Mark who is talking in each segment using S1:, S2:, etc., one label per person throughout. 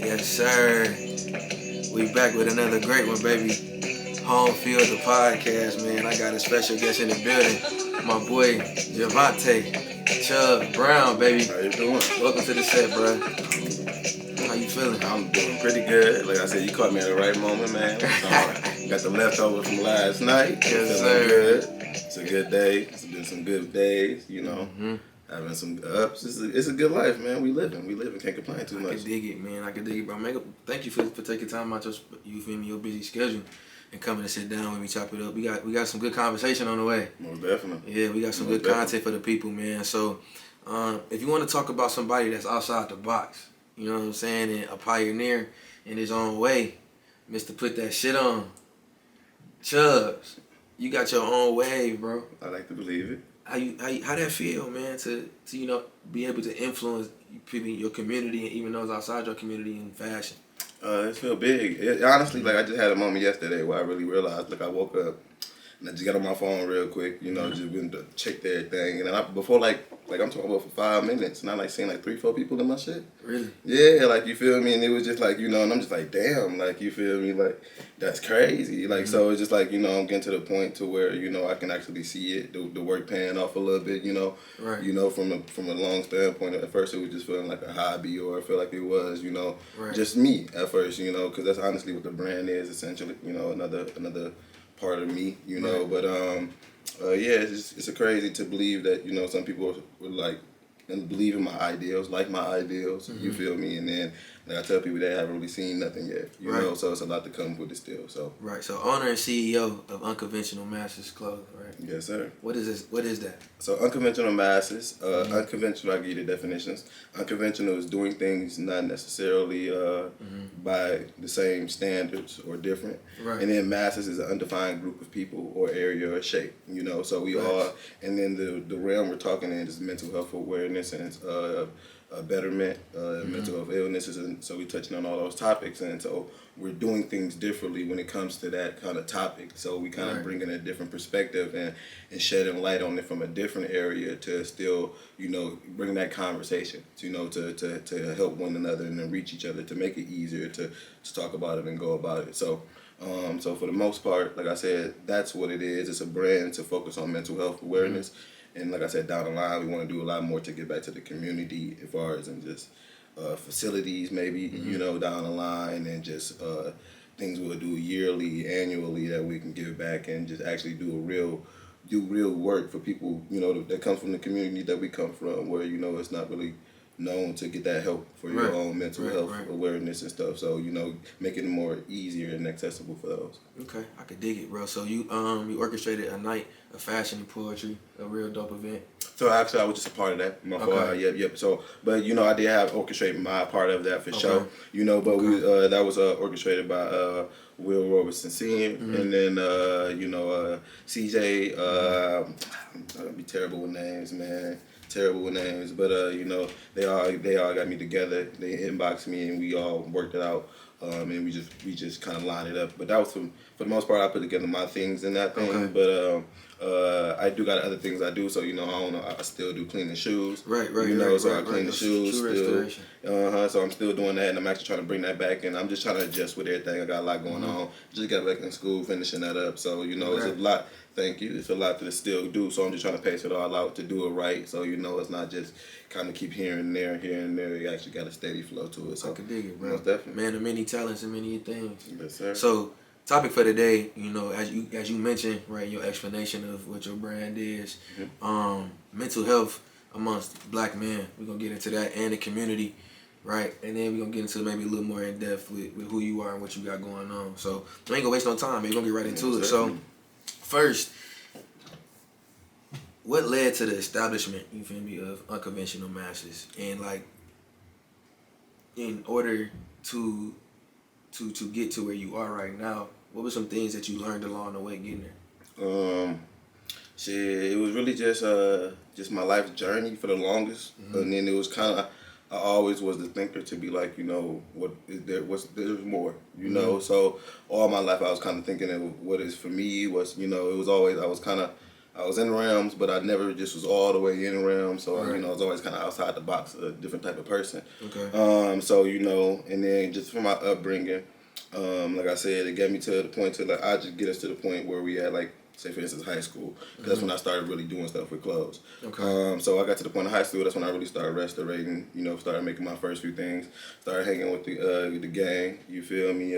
S1: Yes, sir. We back with another great one, baby. HomeFLD, the podcast, man. I got a special guest in the building. My boy, Javonte, Chubs, Brown, baby.
S2: How you doing?
S1: Welcome to the set, bro. How you feeling?
S2: I'm doing pretty good. Like I said, you caught me at the right moment, man. Got the leftover from last night.
S1: Yes,
S2: Feeling
S1: sir.
S2: good. It's a good day. It's been some good days, you know.
S1: Mm-hmm.
S2: Having some ups. It's a good life, man. We living. Can't complain too
S1: I
S2: much.
S1: can dig it, man. I can dig it, bro. Thank you for taking time out your busy schedule and coming to sit down with me, chop it up. We got some good conversation on the way.
S2: Most definitely.
S1: Yeah, we got some good content for the people, man. So, if you want to talk about somebody that's outside the box, you know what I'm saying, and a pioneer in his own way, Mr. Put That Shit On, Chubs, you got your own wave, bro.
S2: I like to believe it.
S1: How that feel, man, to be able to influence people in your community and even those outside your community in fashion?
S2: It feel big. Honestly, like I just had a moment yesterday where I really realized, like I woke up and I just got on my phone real quick, you know, just went to check everything. And then before like I'm talking about for 5 minutes, and I like seeing like 3-4 people in my shit.
S1: Really?
S2: Yeah, like you feel me? And it was just like, you know, and I'm just like, damn, like you feel me? Like that's crazy. Like so it's just like, you know, I'm getting to the point to where, you know, I can actually see it, the work paying off a little bit, you know.
S1: Right.
S2: You know, from a long standpoint. At first it was just feeling like a hobby, or I feel like it was, you know, just me at first, you know, because that's honestly what the brand is essentially, you know, another part of me, you know. But yeah, it's crazy to believe that, you know, some people would like and believe in my ideals, like my ideals, you feel me? And then like I tell people they haven't really seen nothing yet, you know, so it's a lot to come with it still. So
S1: so owner and CEO of Unconventional Masters Clothing, right?
S2: Yes, sir.
S1: What is that?
S2: So unconventional masses, unconventional, I'll give you the definitions. Unconventional is doing things not necessarily by the same standards or different.
S1: Right.
S2: And then masses is an undefined group of people or area or shape, you know. So we all, and then the realm we're talking in is mental health awareness and betterment, mental health illnesses, and so we're touching on all those topics, and so we're doing things differently when it comes to that kind of topic. So we kind of bring in a different perspective and shedding light on it from a different area to still, you know, bring that conversation, you know, to help one another and then reach each other, to make it easier to talk about it and go about it. So so for the most part, like I said, that's what it is. It's a brand to focus on mental health awareness. And like I said, down the line, we want to do a lot more to get back to the community as far as in just facilities maybe, you know, down the line, and just things we'll do yearly, annually, that we can give back and just actually do real work for people, you know, that come from the community that we come from, where, you know, it's not really known to get that help for your own mental health awareness and stuff. So, you know, make it more easier and accessible for those.
S1: Okay, I could dig it, bro. So you orchestrated a night of fashion and poetry, a real dope event.
S2: So actually, I was just a part of that. My fault. Yep. So, but you know, I did have orchestrated my part of that for sure. You know, but we that was orchestrated by Will Robertson Sr. And then you know CJ. I'm gonna be terrible with names, man. Terrible with names, but you know, they all got me together. They inboxed me and we all worked it out. And we just kind of lined it up. But that was for the most part, I put together my things in that thing. But I do got other things I do. So, you know, I still do cleaning shoes. You know, so I clean the shoes still. So I'm still doing that, and I'm actually trying to bring that back. And I'm just trying to adjust with everything. I got a lot going on. Just got back in school, finishing that up. So, you know, it's a lot. Thank you. It's a lot to still do. So I'm just trying to pace it all out to do it right. So, you know, it's not just kind of keep here and there. You actually got a steady flow to it. So
S1: I can dig it, bro.
S2: Most definitely.
S1: Man of many talents and many things.
S2: Yes, sir.
S1: So, topic for today, you know, as you mentioned, right, your explanation of what your brand is, mental health amongst black men. We're gonna get into that, and the community, right? And then we're gonna get into maybe a little more in depth with who you are and what you got going on. So we ain't gonna waste no time, man. We're gonna get right into it. So first, what led to the establishment, you feel me, of Unconventional Masters? And like, in order to get to where you are right now, what were some things that you learned along the way getting there?
S2: Shit, it was really just my life journey for the longest, and then it was kind of, I always was the thinker to be like, you know, there's more, you know. So all my life I was kind of thinking that what is for me was, you know, it was always, I I was in realms, but I never just was all the way in realms. So I was always kind of outside the box, a different type of person.
S1: Okay.
S2: So and then just from my upbringing, like I said, it got me to the point to like I just get us to the point where we at like. Say for instance high school, because that's when I started really doing stuff with clothes.
S1: Okay.
S2: So I got to the point of high school. That's when I really started restorating. Started making my first few things. Started hanging with the gang. You feel me?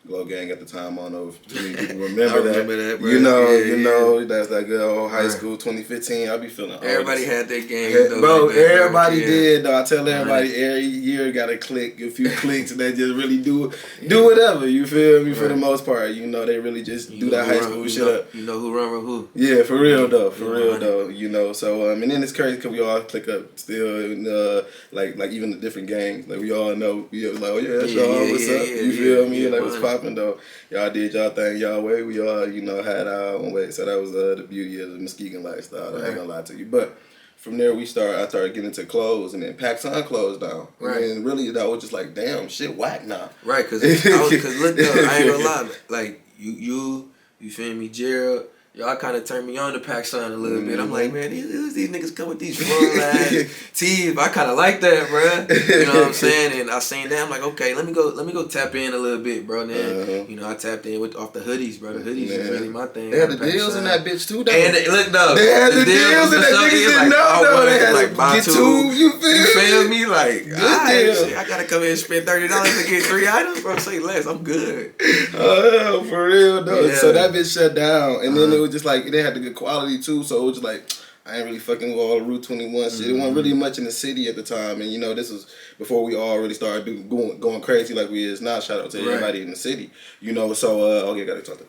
S2: Glow Gang at the time. I don't know if too many people remember that.
S1: I remember that, bro.
S2: That's that good old high school 2015. I be feeling
S1: everybody had their gang,
S2: bro. Everybody did. Though. I tell everybody every year got a click, a few clicks, and they just really do whatever. You feel me? For the most part, they really just do that high school shit up.
S1: You know who run with who?
S2: Yeah, for real though. So and then it's crazy because we all click up still, like even the different gangs. Like we all know, we was like, oh yeah, that's y'all. What's up? You feel me? Like what's popping though? Y'all did y'all thing y'all way. We all had our own way. So that was the beauty of the Muskegon lifestyle. I ain't gonna lie to you, but. From there, I started getting into clothes, and then PacSun closed down.
S1: Right.
S2: And really, that was just like, damn, shit, whack now.
S1: Right, because look, though, I ain't gonna lie, like you feel me, Gerald. Y'all kind of turned me on to PacSun a little bit. I'm like, man, these niggas come with these full ass tees. I kind of like that, bro. You know what I'm saying? And I seen that. I'm like, okay, let me go tap in a little bit, bro. And then I tapped in off the hoodies, bro. The hoodies is really my thing.
S2: They had the deals in that bitch too, though.
S1: And look though,
S2: they had the deals in that niggas didn't know though. They had like buy two. You feel
S1: me? Like, I gotta come in and spend $30 to get 3 items, bro. Say less, I'm good.
S2: Oh, for real though. Yeah. So that bitch shut down, and then it was just like they had the good quality too. So it was just like I ain't really fucking with all the Route 21 shit. It wasn't really much in the city at the time, and this was before we all really started going crazy like we is now. Shout out to everybody in the city, So gotta talk to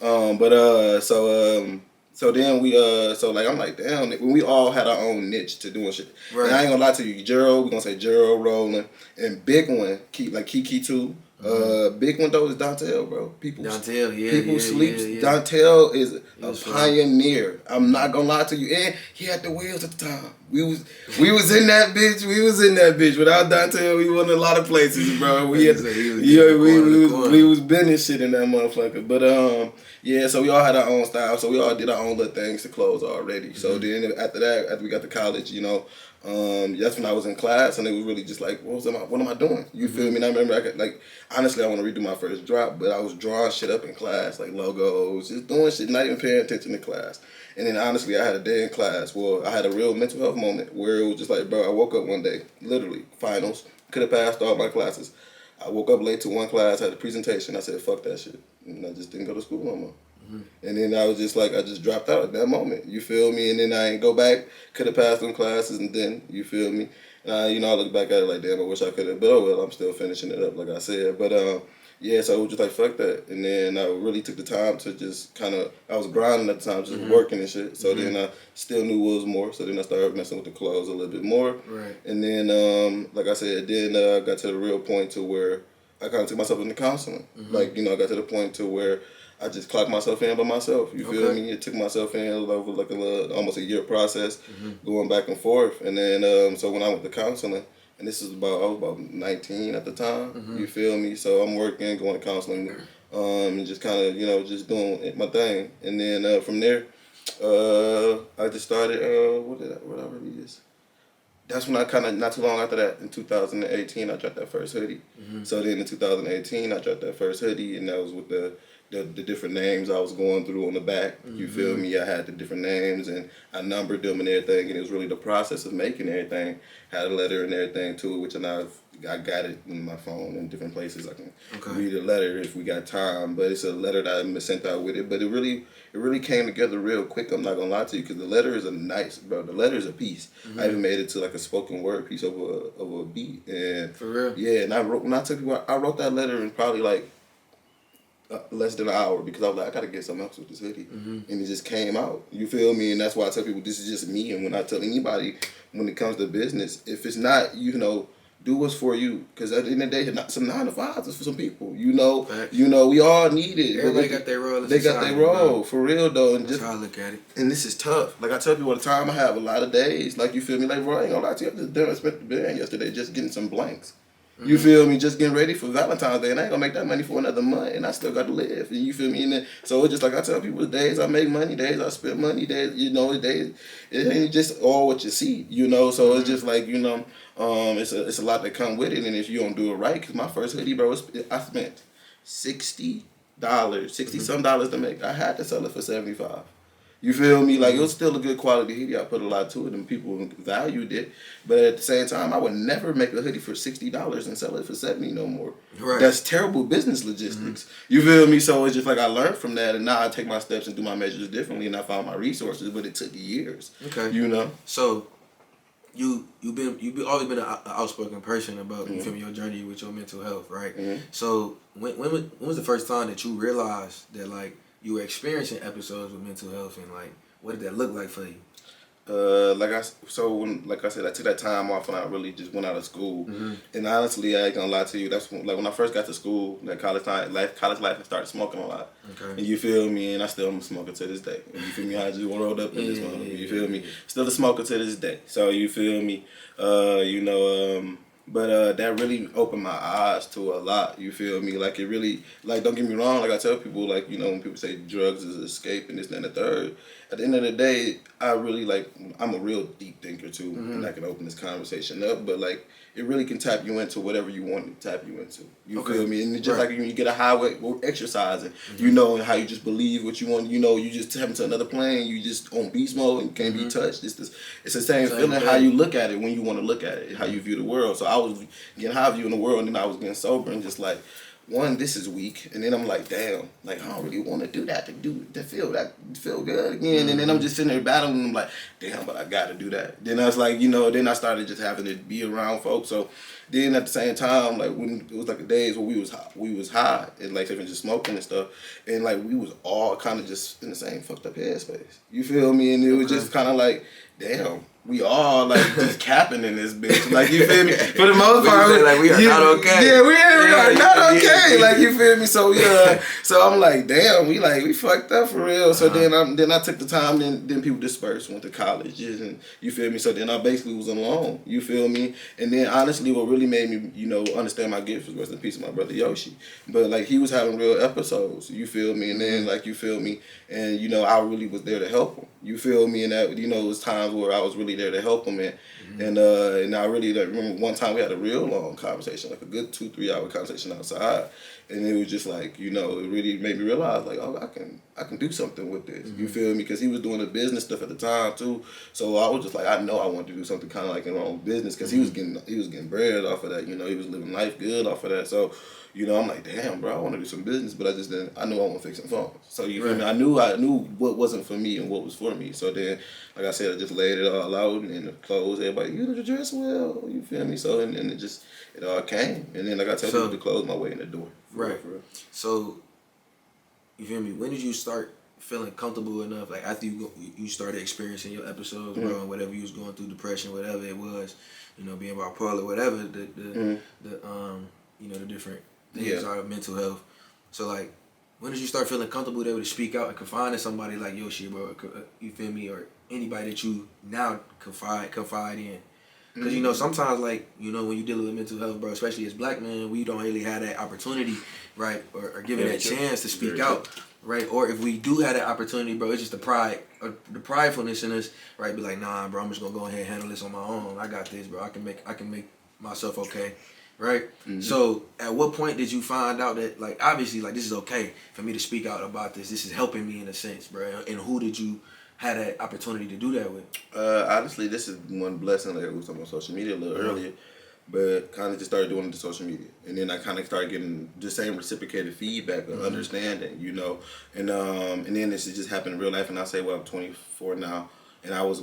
S2: them. So then I'm like, damn, when we all had our own niche to doing shit. Right. And I ain't gonna lie to you, Gerald, we're gonna say Gerald, Roland, and big one, Kiki too. Big one though is Dontel, bro. People sleep. Yeah. Dontel is a pioneer. I'm not gonna lie to you. And he had the wheels at the time. We was in that bitch. Without Dontel, we wasn't in a lot of places, bro. We was bending shit in that motherfucker. But so we all had our own style. So we all did our own little things to clothes already. So then after we got to college, that's when I was in class, and it was really just like, what am I doing? You feel me? And I remember honestly, I want to redo my first drop, but I was drawing shit up in class, like logos, just doing shit, not even paying attention to class. And then honestly, I had a day in class where I had a real mental health moment where it was just like, bro, I woke up one day, literally, finals, could have passed all my classes. I woke up late to one class, had a presentation, I said, fuck that shit. And I just didn't go to school no more. And then I was just like, I just dropped out at that moment. You feel me? And then I ain't go back. Could have passed them classes, and then you feel me. And I look back at it like, damn, I wish I could have. But oh well, I'm still finishing it up, like I said. But so I was just like, fuck that. And then I really took the time to just I was grinding at the time, just working and shit. So then I still knew what was more. So then I started messing with the clothes a little bit more.
S1: Right.
S2: And then, like I said, I got to the real point to where I kind of took myself into counseling. I got to the point to where I just clocked myself in by myself. You feel me? It took myself in over like almost a year process, going back and forth. And then so when I went to counseling, and this is I was about 19 at the time. You feel me? So I'm working, going to counseling, and just kind of just doing my thing. And then from there, I just started. What did I release? That's when I kind of, not too long after that, in 2018, I dropped that first hoodie. So then in 2018, I dropped that first hoodie, and that was with the different names I was going through on the back. You feel me? I had the different names, and I numbered them and everything, and it was really the process of making everything. Had a letter and everything too, which I got it in my phone in different places. I can read a letter if we got time, but it's a letter that I sent out with it. But it really came together real quick. I'm not gonna lie to you, because the letter is the letter is a piece. I even made it to like a spoken word piece of a beat. And
S1: for real?
S2: Yeah, and I wrote that letter in probably like less than an hour, because I was like, I gotta get something else with this hoodie. And it just came out. You feel me? And that's why I tell people this is just me. And when I tell anybody, when it comes to business, if it's not, do what's for you. Because at the end of the day, some 9 to 5s is for some people. We all need it.
S1: Everybody got their role.
S2: They got their role, for real though. And
S1: that's how I look at it.
S2: And this is tough. Like I tell people all the time, I have a lot of days. Like, you feel me? Like, bro, I ain't gonna lie to you. I just spent the band yesterday just getting some blanks. You feel me? Just getting ready for Valentine's Day, and I ain't gonna make that money for another month, and I still got to live. And you feel me? And then, so it's just like I tell people, days I make money, days I spend money, days days it ain't just all what you see, So it's just like it's a lot that come with it, and if you don't do it right, because my first hoodie, bro, I spent $60, some dollars to make. I had to sell it for $75. You feel me? Like, it was still a good quality hoodie. I put a lot to it, and people valued it. But at the same time, I would never make a hoodie for $60 and sell it for $70 no more. Right. That's terrible business logistics. You feel me? So it's just like I learned from that, and now I take my steps and do my measures differently, and I found my resources. But it took years. Okay.
S1: So you've always been an outspoken person about you feel me, your journey with your mental health, right? So when was the first time that you realized that like you were experiencing episodes with mental health, and like what did that look like for you?
S2: Like I said, I took that time off when I really just went out of school. And honestly, I ain't gonna lie to you. That's when I first got to school, that college life, I started smoking a lot. Okay. And you feel me? And I still am a smoker to this day. And you feel me? I just rolled up in this one. You feel me? Still a smoker to this day. So you feel me? But that really opened my eyes to a lot. You feel me? Like, it really, like, don't get me wrong. Like, I tell people, like, when people say drugs is escape and this and that and the third, at the end of the day, I really, like, I'm a real deep thinker too, and I can open this conversation up. But like, it really can tap you into whatever you want to tap you into. You feel me? And it's just like when you get a highway or exercising, and how you just believe what you want. You just tap into another plane. You just on beast mode and can't be touched. It's the same feeling how you look at it when you want to look at it, how you view the world. So I was getting how I view in the world, and then I was getting sober and just like, one, this is weak, and then I'm like, damn, like I don't really want to do that to feel good again, and then I'm just sitting there battling, and I'm like, damn, but I got to do that. Then I was like, then I started just having to be around folks. So then at the same time, like when it was like the days where we was high and like even just smoking and stuff, and like we was all kind of just in the same fucked up headspace. You feel me? And it was just kind of like, damn. We all like just capping in this bitch, like you feel me. For the most part,
S1: like we are not okay.
S2: Yeah, we are not okay. Like you feel me. So so I'm like, damn, we fucked up for real. So then I took the time. Then people dispersed, went to colleges, and you feel me. So then I basically was alone. You feel me. And then honestly, what really made me understand my gift was rest in peace of my brother Yoshi. But like he was having real episodes. You feel me. And then like you feel me. And I really was there to help him. You feel me. And that it was times where I was really there to help him, and I really remember one time we had a real long conversation, like a good 2-3 hour conversation outside, and it was just like it really made me realize like, oh, I can do something with this. You feel me? Because he was doing the business stuff at the time too, so I was just like, I know I want to do something kind of like in our own business, because he was getting bread off of that. He was living life good off of that. So I'm like, damn, bro, I want to do some business, but I knew I want to fix some phones. So you feel me? I knew what wasn't for me and what was for me. So then, like I said, I just laid it all out, and then the clothes, everybody, you dress well, you feel me? So and then it all came, and then like I tell people to close my way in the door.
S1: Right. For real. So you feel me? When did you start feeling comfortable enough, like after you started experiencing your episodes, bro, and whatever you was going through, depression, whatever it was, being bipolar, whatever the different things are of mental health. So like, when did you start feeling comfortable able to speak out and confide in somebody like Yoshi, bro? You feel me? Or anybody that you now confide in? Because sometimes like when you're dealing with mental health, bro, especially as black men, we don't really have that opportunity, right, or given that chance to speak out, right? Or if we do have that opportunity, bro, it's just the pride or the pridefulness in us, right? Be like, nah, bro, I'm just gonna go ahead and handle this on my own. I got this, bro. I can make myself okay. Right? So at what point did you find out that, like, obviously, like, this is okay for me to speak out about this. This is helping me in a sense, bro. And who did you have that opportunity to do that with?
S2: Honestly, this is one blessing. Like, we was talking about social media a little earlier, but kind of just started doing it to social media. And then I kind of started getting the same reciprocated feedback of understanding, And then this just happened in real life. And I say, well, I'm 24 now. And I would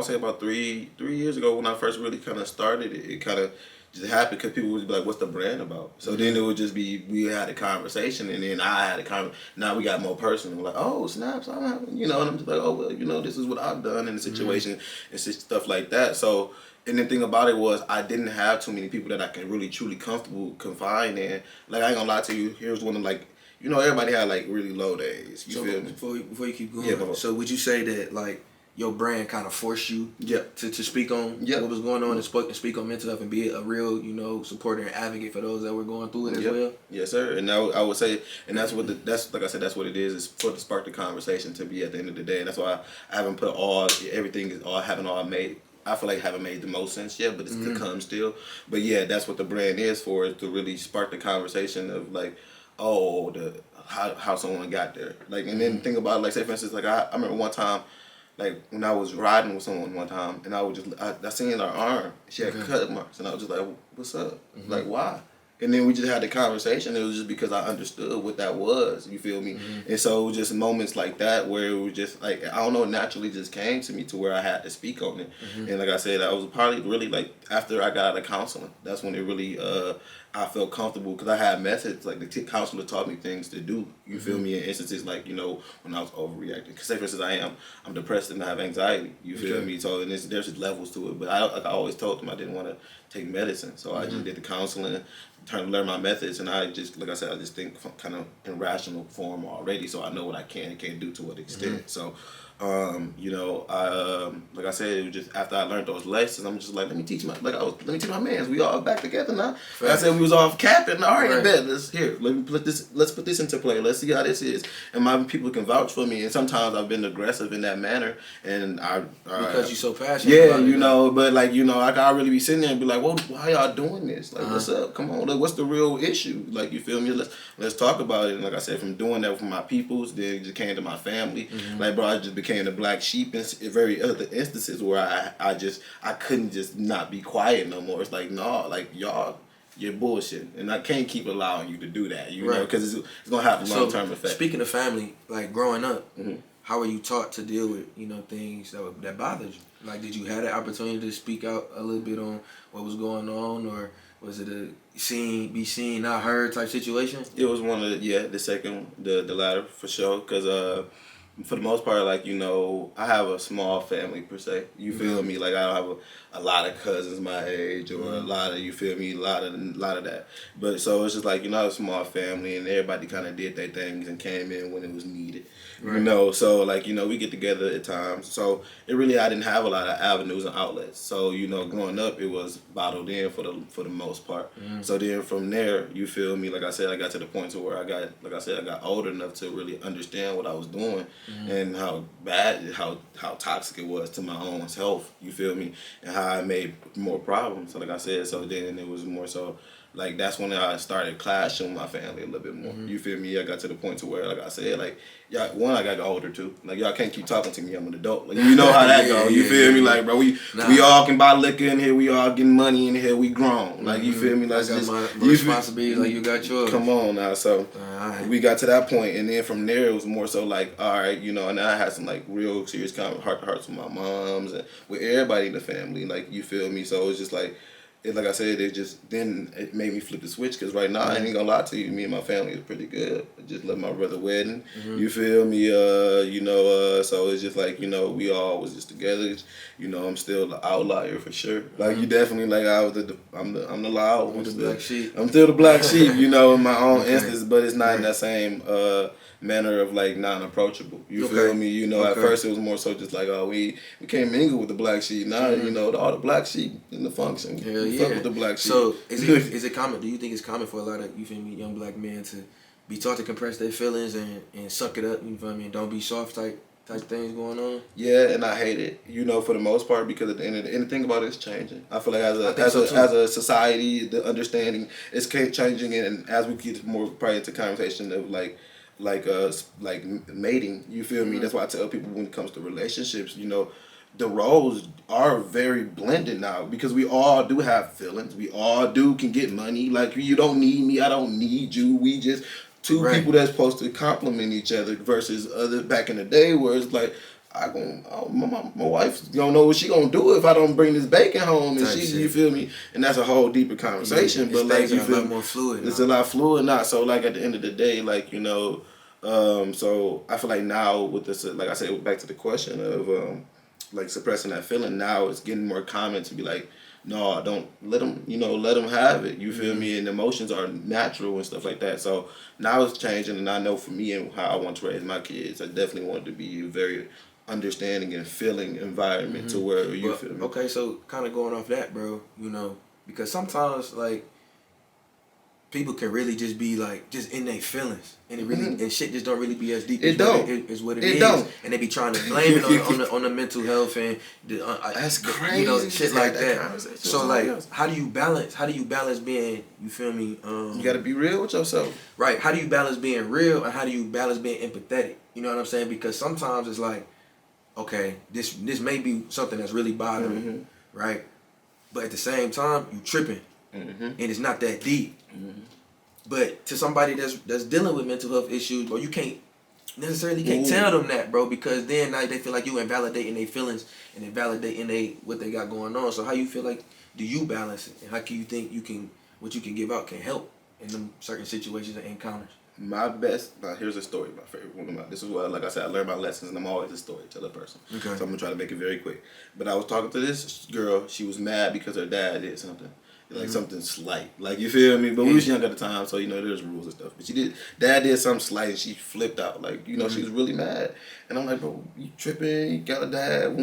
S2: say about three years ago when I first really kind of started it, it kind of just happened because people would be like, what's the brand about? So then it would just be, we had a conversation, and then I had a conversation. Now we got more personal. We're like, oh, snaps, I'm having, and I'm just like, oh, well, this is what I've done in the situation, and stuff like that. So, and the thing about it was, I didn't have too many people that I can really, truly comfortable confide in. Like, I ain't gonna lie to you, here's one of, like, everybody had, like, really low days. You feel me?
S1: Before you keep going, so would you say that, like, your brand kind of forced you
S2: Yep.
S1: to speak on
S2: Yep.
S1: what was going on and speak on mental health and be a real, supporter and advocate for those that were going through it as well.
S2: Yes, sir. And I would say, and that's what that's like I said, that's what it is. It's for to spark the conversation to be at the end of the day, and that's why I haven't put everything is all haven't all made. I feel like haven't made the most sense yet, but it's to come still. But yeah, that's what the brand is for, is to really spark the conversation of like, oh, how someone got there. Like, and then think about it, like, say for instance, like I remember one time, like when I was riding with someone one time, and I seen her arm, she had cut marks, and I was just like, what's up? Like, why? And then we just had the conversation. It was just because I understood what that was. You feel me? And so it was just moments like that where it was just like, I don't know, it naturally just came to me to where I had to speak on it. And like I said, I was probably really like after I got out of counseling. That's when it really I felt comfortable because I had methods. Like the counselor taught me things to do. You feel me? In instances like when I was overreacting. Because say for instance, I'm depressed and I have anxiety. You feel me? So and there's just levels to it. But I always told them I didn't want to take medicine. So I just did the counseling, trying to learn my methods, and I just, like I said, I just think kind of in rational form already, so I know what I can and can't do to what extent. So, like I said, it was just after I learned those lessons, I'm just like, let me teach my mans. We all back together now. Like I said, we was all capping. All right, bet. Let's put this into play. Let's see how this is. And my people can vouch for me. And sometimes I've been aggressive in that manner, and
S1: because you're so passionate.
S2: Yeah,
S1: about it,
S2: but like like I really be sitting there and be like, well, why y'all doing this? Like, what's up? Come on, like, what's the real issue? Like, you feel me? Let's talk about it. And like I said, from doing that for my peoples, then it just came to my family. Like, bro, I just became the black sheep in very other instances where I couldn't just not be quiet no more. It's like, no, like y'all, you're bullshit, and I can't keep allowing you to do that, you know, because it's gonna have a long term effect.
S1: Speaking of family, like growing up, how were you taught to deal with things that bothered you? Like, did you have the opportunity to speak out a little bit on what was going on, or was it a be seen, not heard type situation?
S2: It was one of the second, the latter for sure, because for the most part, like, I have a small family per se. You feel me? Like, I don't have a lot of cousins my age or a lot of, you feel me, a lot of that. But so it's just like, I have a small family and everybody kind of did their things and came in when it was needed. Right. So like, we get together at times. So I didn't have a lot of avenues and outlets. So, growing up, it was bottled in for the most part. So then from there, you feel me, like I said, I got to the point to where I got old enough to really understand what I was doing and how bad, how toxic it was to my own health, you feel me, and how I made more problems. So like I said, so then it was more so, like, that's when I started clashing with my family a little bit more. You feel me? I got to the point to where, like I said, like, I got older too. Like, y'all can't keep talking to me. I'm an adult. Like, you know how that go. You feel me? Like, bro, we all can buy liquor in here. We all getting money in here. We grown. Like, you feel me? Like,
S1: I got my responsibilities like you got yours.
S2: Come on now. So we got to that point, and then from there it was more so like, all right, and then I had some like real serious kind of heart-to-hearts with my moms and with everybody in the family. Like, you feel me? So it was just like, like I said, it made me flip the switch, because right now, I ain't gonna lie to you, me and my family is pretty good. I just left my brother wedding, you feel me, so it's just like, we all was just together, I'm still the outlier for sure. Like, you definitely, like, I'm the loud one.
S1: The black sheep.
S2: I'm still the black sheep, in my own instance, but it's not in that same manner of like non-approachable. You feel me? At first it was more so just like, oh, we can't mingle with the black sheep. Now, all the black sheep in the function.
S1: Hell
S2: we
S1: yeah.
S2: fuck with the black sheep.
S1: So is it common? Do you think it's common for a lot of, you feel me, young black men to be taught to compress their feelings and suck it up? You feel me? And don't be soft type things going on?
S2: Yeah, and I hate it. For the most part, because at the end of the thing about it is changing. I feel like as a society, the understanding is changing, and as we get more probably into conversation of like mating, you feel me? That's why I tell people when it comes to relationships, the roles are very blended now, because we all do have feelings. We all can get money. Like, you don't need me, I don't need you. We just two people that's supposed to complement each other, versus other back in the day where it's like, my wife don't know what she gonna do if I don't bring this bacon home, and you feel me? And that's a whole deeper conversation. But like, you feel
S1: a lot more fluid.
S2: It's a lot fluid now. So like at the end of the day, like, so I feel like now with this, like I said, back to the question of like suppressing that feeling, now it's getting more common to be like, no, don't let them, let them have it. You feel me? And emotions are natural and stuff like that. So now it's changing, and I know for me and how I want to raise my kids, I definitely want it to be very understanding and feeling environment to where you feel me.
S1: Okay, so kind of going off that, bro, you know, because sometimes like people can really just be like just in their feelings, and it really and shit just don't really be as deep. Is what it is, and they be trying to blame it on the mental health and
S2: that's crazy,
S1: you know, shit like that. So like,
S2: else.
S1: how do you balance being, you feel me?
S2: You got to be real with yourself,
S1: right? How do you balance being real and how do you balance being empathetic? You know what I'm saying? Because sometimes it's like, okay, this may be something that's really bothering me, right? But at the same time, you tripping, and it's not that deep. But to somebody that's dealing with mental health issues, bro, you can't tell them that, bro, because then now they feel like you invalidating their feelings and invalidating what they got going on. So how you feel like, do you balance it, and how can you think what you can give out can help in them certain situations and encounters?
S2: My best. Now here's a story. My favorite one of my. This is what, like I said, I learned my lessons, and I'm always a storyteller person. Okay. So I'm gonna try to make it very quick. But I was talking to this girl. She was mad because her dad did something, like something slight. Like, you feel me? But we was young at the time, so you know there's rules and stuff. But dad did something slight, and she flipped out. Like, you know, she was really mad. And I'm like, bro, you tripping? You got a dad?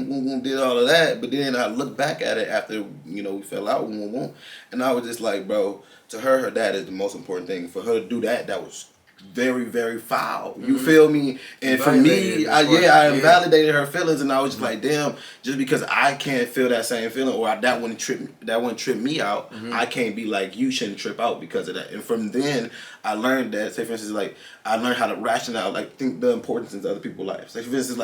S2: Did all of that. But then I look back at it after, you know, we fell out. And I was just like, bro, to her dad is the most important thing. For her to do that was very, very foul. You feel me? And for me, I invalidated her feelings, and I was just like, damn, just because I can't feel that same feeling, or that wouldn't trip me out, I can't be like, you shouldn't trip out because of that. And from then I learned that, say for instance, like, I learned how to rationalize, like, think the importance in other people's lives. Say for instance,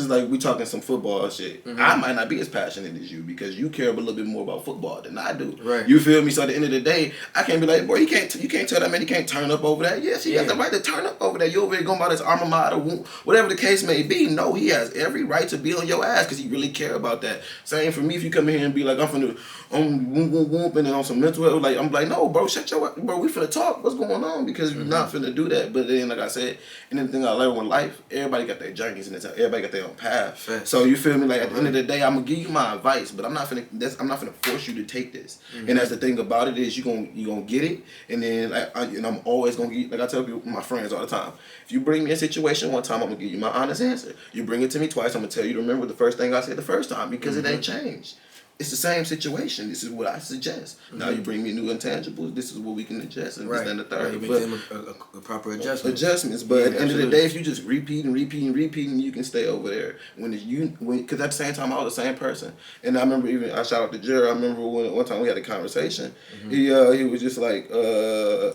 S2: like we talking some football shit. I might not be as passionate as you because you care a little bit more about football than I do. Right. You feel me? So at the end of the day, I can't be like, boy, you can't tell that man he can't turn up over that. Yeah, she got the right to turn up over that. You over here going about his alma mater, whatever the case may be. No, he has every right to be on your ass because he really care about that. Same for me. If you come in here and be like, I'm whooping and on some mental health, like, I'm like, no, bro, shut your up, bro. We finna talk. What's going on? Because you're not finna do that. But then, like I said, and then the thing I learned in life, everybody got their journeys and everybody got their own path. Fair. So you feel me? Like, at the end of the day, I'm gonna give you my advice, but I'm not finna force you to take this. And that's the thing about it is you gonna get it, and then and I'm always gonna get, like I tell people, my friends all the time, if you bring me a situation one time, I'm gonna give you my honest answer. You bring it to me twice, I'm gonna tell you to remember the first thing I said the first time because it ain't changed. It's the same situation. This is what I suggest. Now you bring me new intangibles. This is what we can adjust, and this and the third.
S1: You make them a proper adjustment.
S2: Adjustments, but at the end of the day, if you just repeat, you can stay over there. Because at the same time, I was the same person. And I remember I shout out to Jerry. I remember one time we had a conversation. He was just like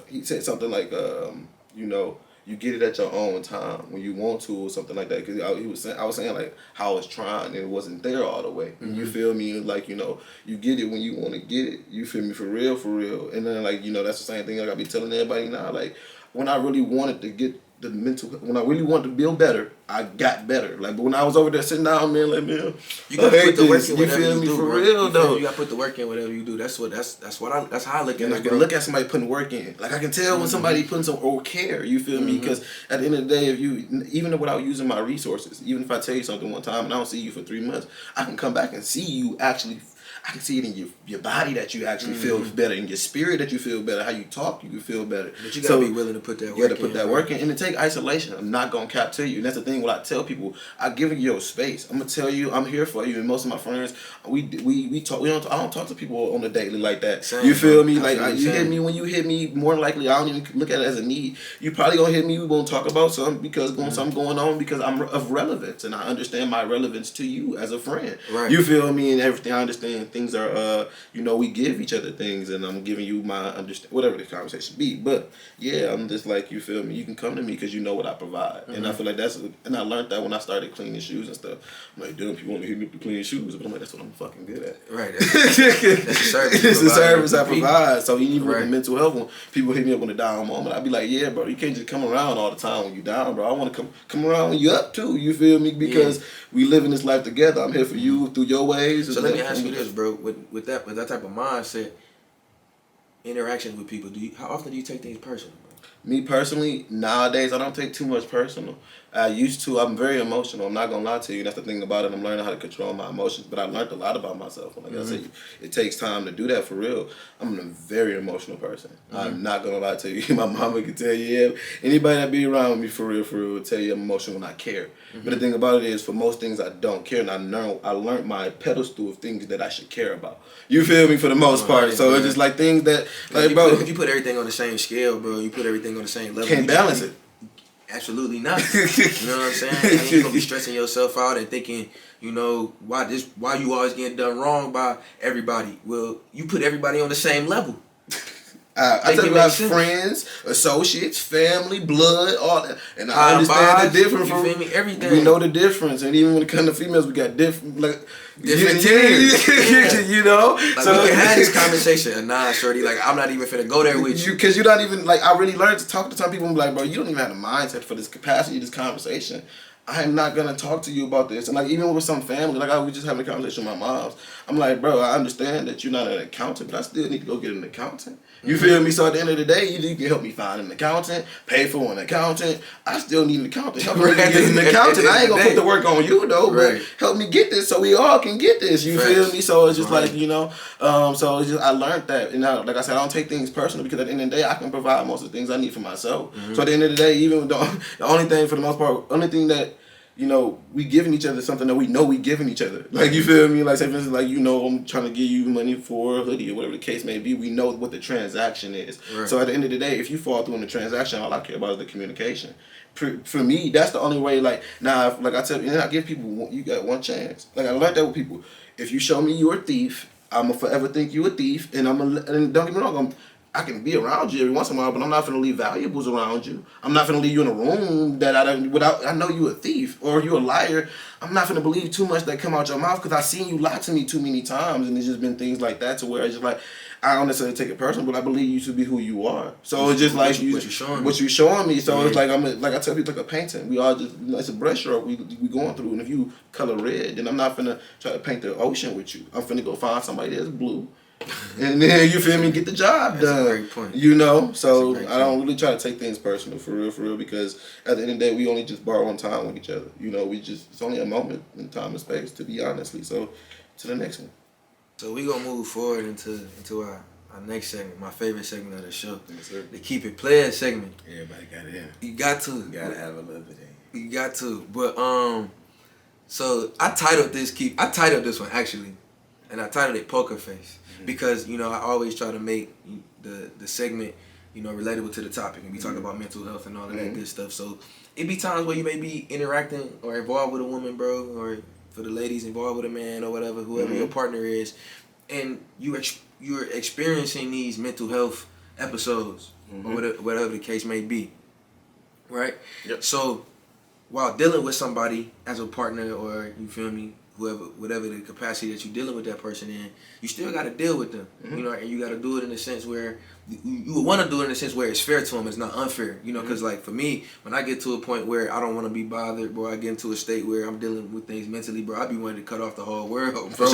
S2: he said something like you know, you get it at your own time when you want to or something like that. Because I was saying like how I was trying and it wasn't there all the way. You feel me? Like, you know, you get it when you want to get it. You feel me? For real. And then, like, you know, that's the same thing like I be telling everybody now. Like, when I really wanted to get when I really wanted to build better, I got better. Like, but when I was over there sitting down, man, like, man,
S1: you gotta put the work in whatever
S2: you
S1: do,
S2: for
S1: bro.
S2: real though.
S1: You gotta put the work in whatever you do. That's how I look at it.
S2: And I can look at somebody putting work in. Like, I can tell when somebody putting some or care. You feel me? Because at the end of the day, if you, even without using my resources, even if I tell you something one time and I don't see you for 3 months, I can come back and see you actually. I can see it in your body that you actually feel better, in your spirit that you feel better, how you talk, you can feel better.
S1: But you gotta be willing to put that work in.
S2: You gotta put that work in, and to take isolation. I'm not gonna cap to you, and that's the thing. When I tell people, I give you your space. I'm gonna tell you, I'm here for you. And most of my friends, we talk. I don't talk to people on a daily like that. Same, you feel me? Like you hit me when you hit me. More than likely, I don't even look at it as a need. You probably gonna hit me. We gonna talk about something because something going on because I'm of relevance, and I understand my relevance to you as a friend. Right. You feel me? And everything. I understand things are. You know, we give each other things, and I'm giving you my understand whatever the conversation be. But yeah, I'm just like, you feel me? You can come to me because you know what I provide, and I feel like and I learned that when I started cleaning shoes and stuff. I'm like, damn, people want to hit me up to clean shoes, but I'm like, that's what I'm fucking good at. Right. That's a service. It's a service I provide. So even with the mental health, when people hit me up on a down moment, I'd be like, yeah, bro, you can't just come around all the time when you down, bro. I want to come around when you up too. You feel me? Because we live in this life together. I'm here for you through your ways.
S1: So let me ask you this, bro. With that type of mindset, interactions with people, how often do you take things personal, bro?
S2: Me personally, nowadays I don't take too much personal. I used to. I'm very emotional. I'm not gonna lie to you. That's the thing about it. I'm learning how to control my emotions. But I learned a lot about myself. Like I said, it takes time to do that for real. I'm a very emotional person. I'm not gonna lie to you. My mama can tell you. Yeah, anybody that be around me for real will tell you I'm emotional when I care. But the thing about it is, for most things I don't care, and I learned my pedestal of things that I should care about. You feel me? For the most part. So it's just like things that, like, bro,
S1: if you put everything on the same scale, bro, you put everything on the same level.
S2: Can't balance it.
S1: Absolutely not. You know what I'm saying? And you gonna be stressing yourself out and thinking, you know, why you always getting done wrong by everybody. Well, you put everybody on the same level.
S2: I tell you about friends, associates, family, blood, all that, and I understand the difference.
S1: You feel me? Everything.
S2: We know the difference, and even when it comes to females, we got different
S1: tiers.
S2: You know,
S1: like, so we can have this conversation. Nah, shorty, like I'm not even finna go there with you,
S2: because you're not even like. I really learned to talk to some people. I'm like, bro, you don't even have the mindset for this capacity, this conversation. I'm not gonna talk to you about this. And like even with some family, like I was just having a conversation with my moms. I'm like, bro, I understand that you're not an accountant, but I still need to go get an accountant. You feel me? So at the end of the day, you can help me find an accountant, pay for an accountant. I still need an accountant. Help me get an accountant. I ain't gonna put the work on you though, but help me get this so we all can get this. You feel me? So it's just like, you know, so it's just I learned that. And now, like I said, I don't take things personal because at the end of the day, I can provide most of the things I need for myself. So at the end of the day, even the only thing for the most part, only thing that, you know, we giving each other something that we know we giving each other. Like, you feel me? Like, say, for instance, like, you know, I'm trying to give you money for a hoodie or whatever the case may be. We know what the transaction is. Right. So at the end of the day, if you fall through in the transaction, all I care about is the communication. For me, that's the only way, like, now, like I tell you, and I give people, you got one chance. Like, I learned that with people. If you show me you're a thief, I'm going to forever think you a thief, and and don't get me wrong, I can be around you every once in a while, but I'm not finna leave valuables around you. I'm not finna leave you in a room that I know you a thief or you a liar. I'm not finna believe too much that come out your mouth because I seen you lie to me too many times, and it's just been things like that to where it's just like I don't necessarily take it personal, but I believe you to be who you are. So it's just like what you showing me. So it's like like I tell people, like a painting. We all just, you know, it's a brush stroke we going through, and if you color red, then I'm not finna try to paint the ocean with you. I'm finna go find somebody that's blue. And then, you feel me, get the job done.
S1: That's a great point.
S2: You know, so I don't really try to take things personal for real, because at the end of the day, we only just borrow time with each other. You know, it's only a moment in time and space, to be honestly. So, to the next one.
S1: So we gonna move forward into our next segment, my favorite segment of the show.
S2: Yes, sir.
S1: The Keep It Playing segment.
S2: Everybody got it in.
S1: You got to.
S2: You gotta have a little bit in.
S1: You got to. But so I titled this one actually, and I titled it Poker Face. Because, you know, I always try to make the segment, you know, relatable to the topic. And we talk about mental health and all of that good stuff. So it be times where you may be interacting or involved with a woman, bro, or for the ladies involved with a man or whatever, whoever your partner is, and you're experiencing these mental health episodes or whatever the case may be, right? Yep. So while dealing with somebody as a partner, or you feel me, whatever the capacity that you're dealing with that person in, you still got to deal with them, you know, and you got to do it in a sense where you would want to do it in a sense where it's fair to them, it's not unfair, you know, because like for me, when I get to a point where I don't want to be bothered, bro, I get into a state where I'm dealing with things mentally, bro, I be wanting to cut off the whole world, bro.
S2: For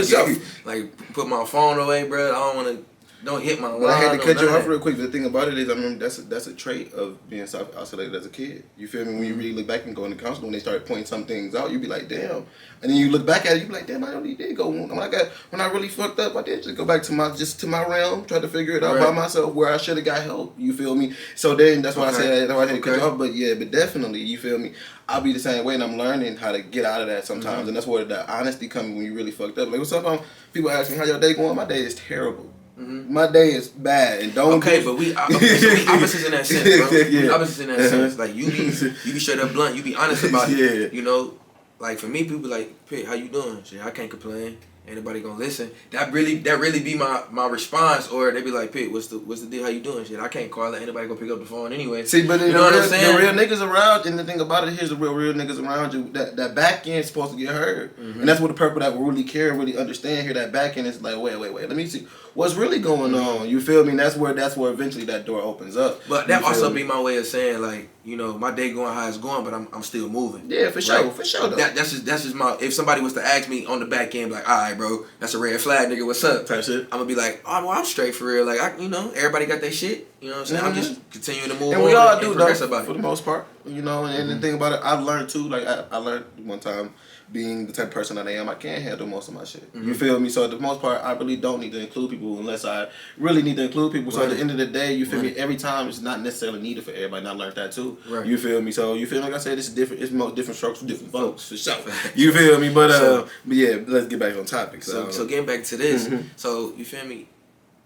S2: sure.
S1: Like put my phone away, bro. I don't want to. Don't hit my line.
S2: But I had to cut you off real quick. The thing about it is, I mean, that's a trait of being isolated as a kid. You feel me? When you really look back and go into counseling, when they start pointing some things out, you be like, damn. And then you look back at it, you be like, damn, I only did go. When I really fucked up, I did just go back to my realm, try to figure it out by myself where I should have got help. You feel me? So then that's why I said I had to cut you off. But yeah, but definitely, you feel me? I'll be the same way, and I'm learning how to get out of that sometimes. And that's where the honesty comes when you really fucked up. Like sometimes people ask me how your day going. My day is terrible. My day is bad, and don't.
S1: Okay, but we opposites in that sense, bro. We opposites in that sense. Like you be straight up blunt. You be honest about it. You know, like for me, people like, "Pit, how you doing?" Shit, I can't complain. Ain't nobody gonna listen. That really be my response. Or they be like, "Pit, what's the deal? How you doing?" Shit, I can't call it. Ain't nobody gonna pick up the phone anyway.
S2: See, but
S1: you know what I'm saying?
S2: The real niggas around, and the thing about it, here's the real niggas around you. That back end is supposed to get heard, and that's what the people that really care, really understand here. That back end is like, wait. Let me see what's really going on. You feel me? And that's where eventually that door opens up.
S1: But that also be my way of saying, like, you know, my day going how it's going, but I'm still moving.
S2: Yeah, for sure, for sure.
S1: That's just my. If somebody was to ask me on the back end, like, all right, right, bro, that's a red flag, nigga. What's up?
S2: Type shit.
S1: I'm gonna be like, oh, well, I'm straight for real. Like, everybody got their shit. You know what I'm saying? I'm just continuing to move on.
S2: And we all do, though,
S1: about
S2: for the most part. You know, and the thing about it, I've learned, too. Like, I learned one time, being the type of person that I am, I can't handle most of my shit. You feel me? So, for the most part, I really don't need to include people unless I really need to include people. So, at the end of the day, you feel me? Every time, it's not necessarily needed for everybody. And I learned that, too. Right. You feel me? So, you feel me? Like I said, it's different. It's different strokes for different folks, for sure. You feel me? But yeah, let's get back on topic.
S1: So getting back to this, so, you feel me?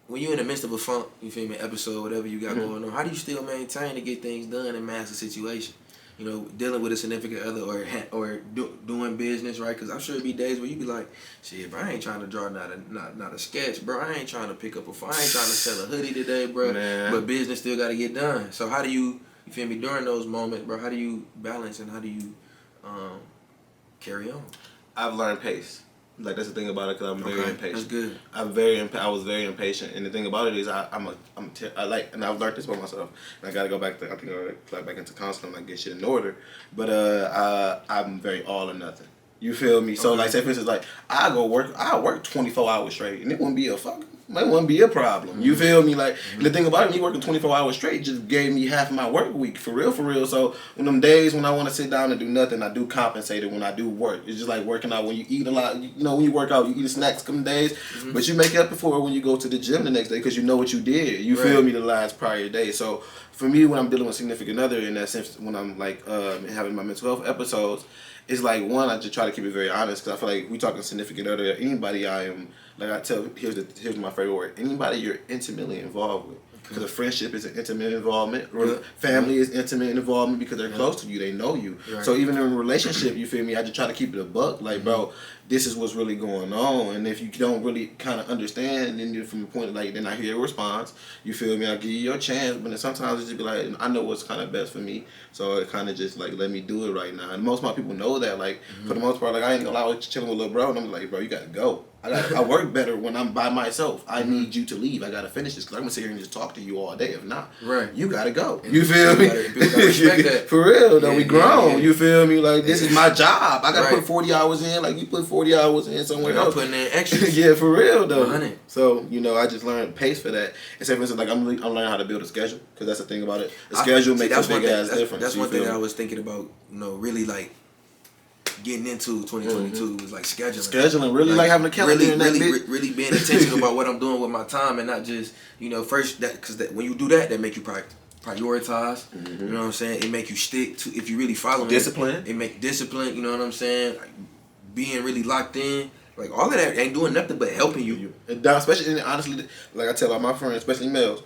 S1: When you're in the midst of a funk, you feel me, episode, whatever you got going on, how do you still maintain to get things done and master the situation? You know, dealing with a significant other or doing business, right? Because I'm sure it'd be days where you be like, shit, bro, I ain't trying to draw not a sketch, bro. I ain't trying to pick up a phone. I ain't trying to sell a hoodie today, bro. Man. But business still got to get done. So how do you feel me, during those moments, bro, how do you balance and how do you carry on?
S2: I've learned pace. Like, that's the thing about it, because I'm very impatient.
S1: That's good.
S2: I was very impatient, and the thing about it is I like, and I've learned this about myself. And I got to go back to, I think I got back into counseling, like, get shit in order. But I'm very all or nothing. You feel me? So like, say for instance, like I work 24 hours straight, and it wouldn't be a problem. You feel me? Like the thing about it, me working 24 hours straight just gave me half of my work week for real. So when them days when I want to sit down and do nothing, I do compensate it when I do work. It's just like working out when you eat a lot. You know, when you work out, you eat the snacks some days, but you make up for it when you go to the gym the next day because you know what you did. You feel me? The last prior day. So for me, when I'm dealing with significant other in that sense, when I'm like having my mental health episodes. It's like, one, I just try to keep it very honest because I feel like we talking significant other. Anybody I am, like I tell, here's my favorite word. Anybody you're intimately involved with. Because a friendship is an intimate involvement. Or family is intimate involvement because they're close to you. They know you. Right. So even in a relationship, you feel me, I just try to keep it a buck. Like, bro, this is what's really going on. And if you don't really kind of understand, then you're from the point of, like, then I hear your response. You feel me? I give you your chance. But then sometimes it's just be like, I know what's kind of best for me. So it kind of just, like, let me do it right now. And most of my people know that. Like, for the most part, like, I ain't gonna lie with chilling with little bro. And I'm like, bro, you got to go. I work better when I'm by myself. I need you to leave. I gotta finish this because I'm gonna sit here and just talk to you all day. If not, you gotta go. You feel me? For real though, we grown. Yeah. You feel me? Like this is my job. I gotta put 40 hours in. Like you put 40 hours in somewhere else.
S1: I'm putting in extra.
S2: Yeah, for real though. 100. So I just learned pace for that. And say for instance, like I'm learning how to build a schedule because that's the thing about it. The schedule makes a big ass difference.
S1: That's one thing I was thinking about. Really like. Getting into 2022 is like scheduling,
S2: really like having a calendar,
S1: really being intentional about what I'm doing with my time and not just first that because when you do that make you prioritize. You know what I'm saying? It make you stick to if you really follow
S2: discipline.
S1: It make discipline. You know what I'm saying? Like, being really locked in. Like all of that ain't doing nothing but helping you.
S2: And especially and honestly, like I tell all my friends, especially males,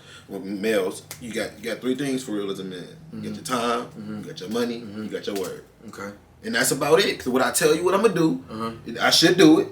S2: you got three things for real as a man. You got your time, you got your money, you got your word.
S1: Okay.
S2: And that's about it. Because what I tell you what I'm going to do, I should do it.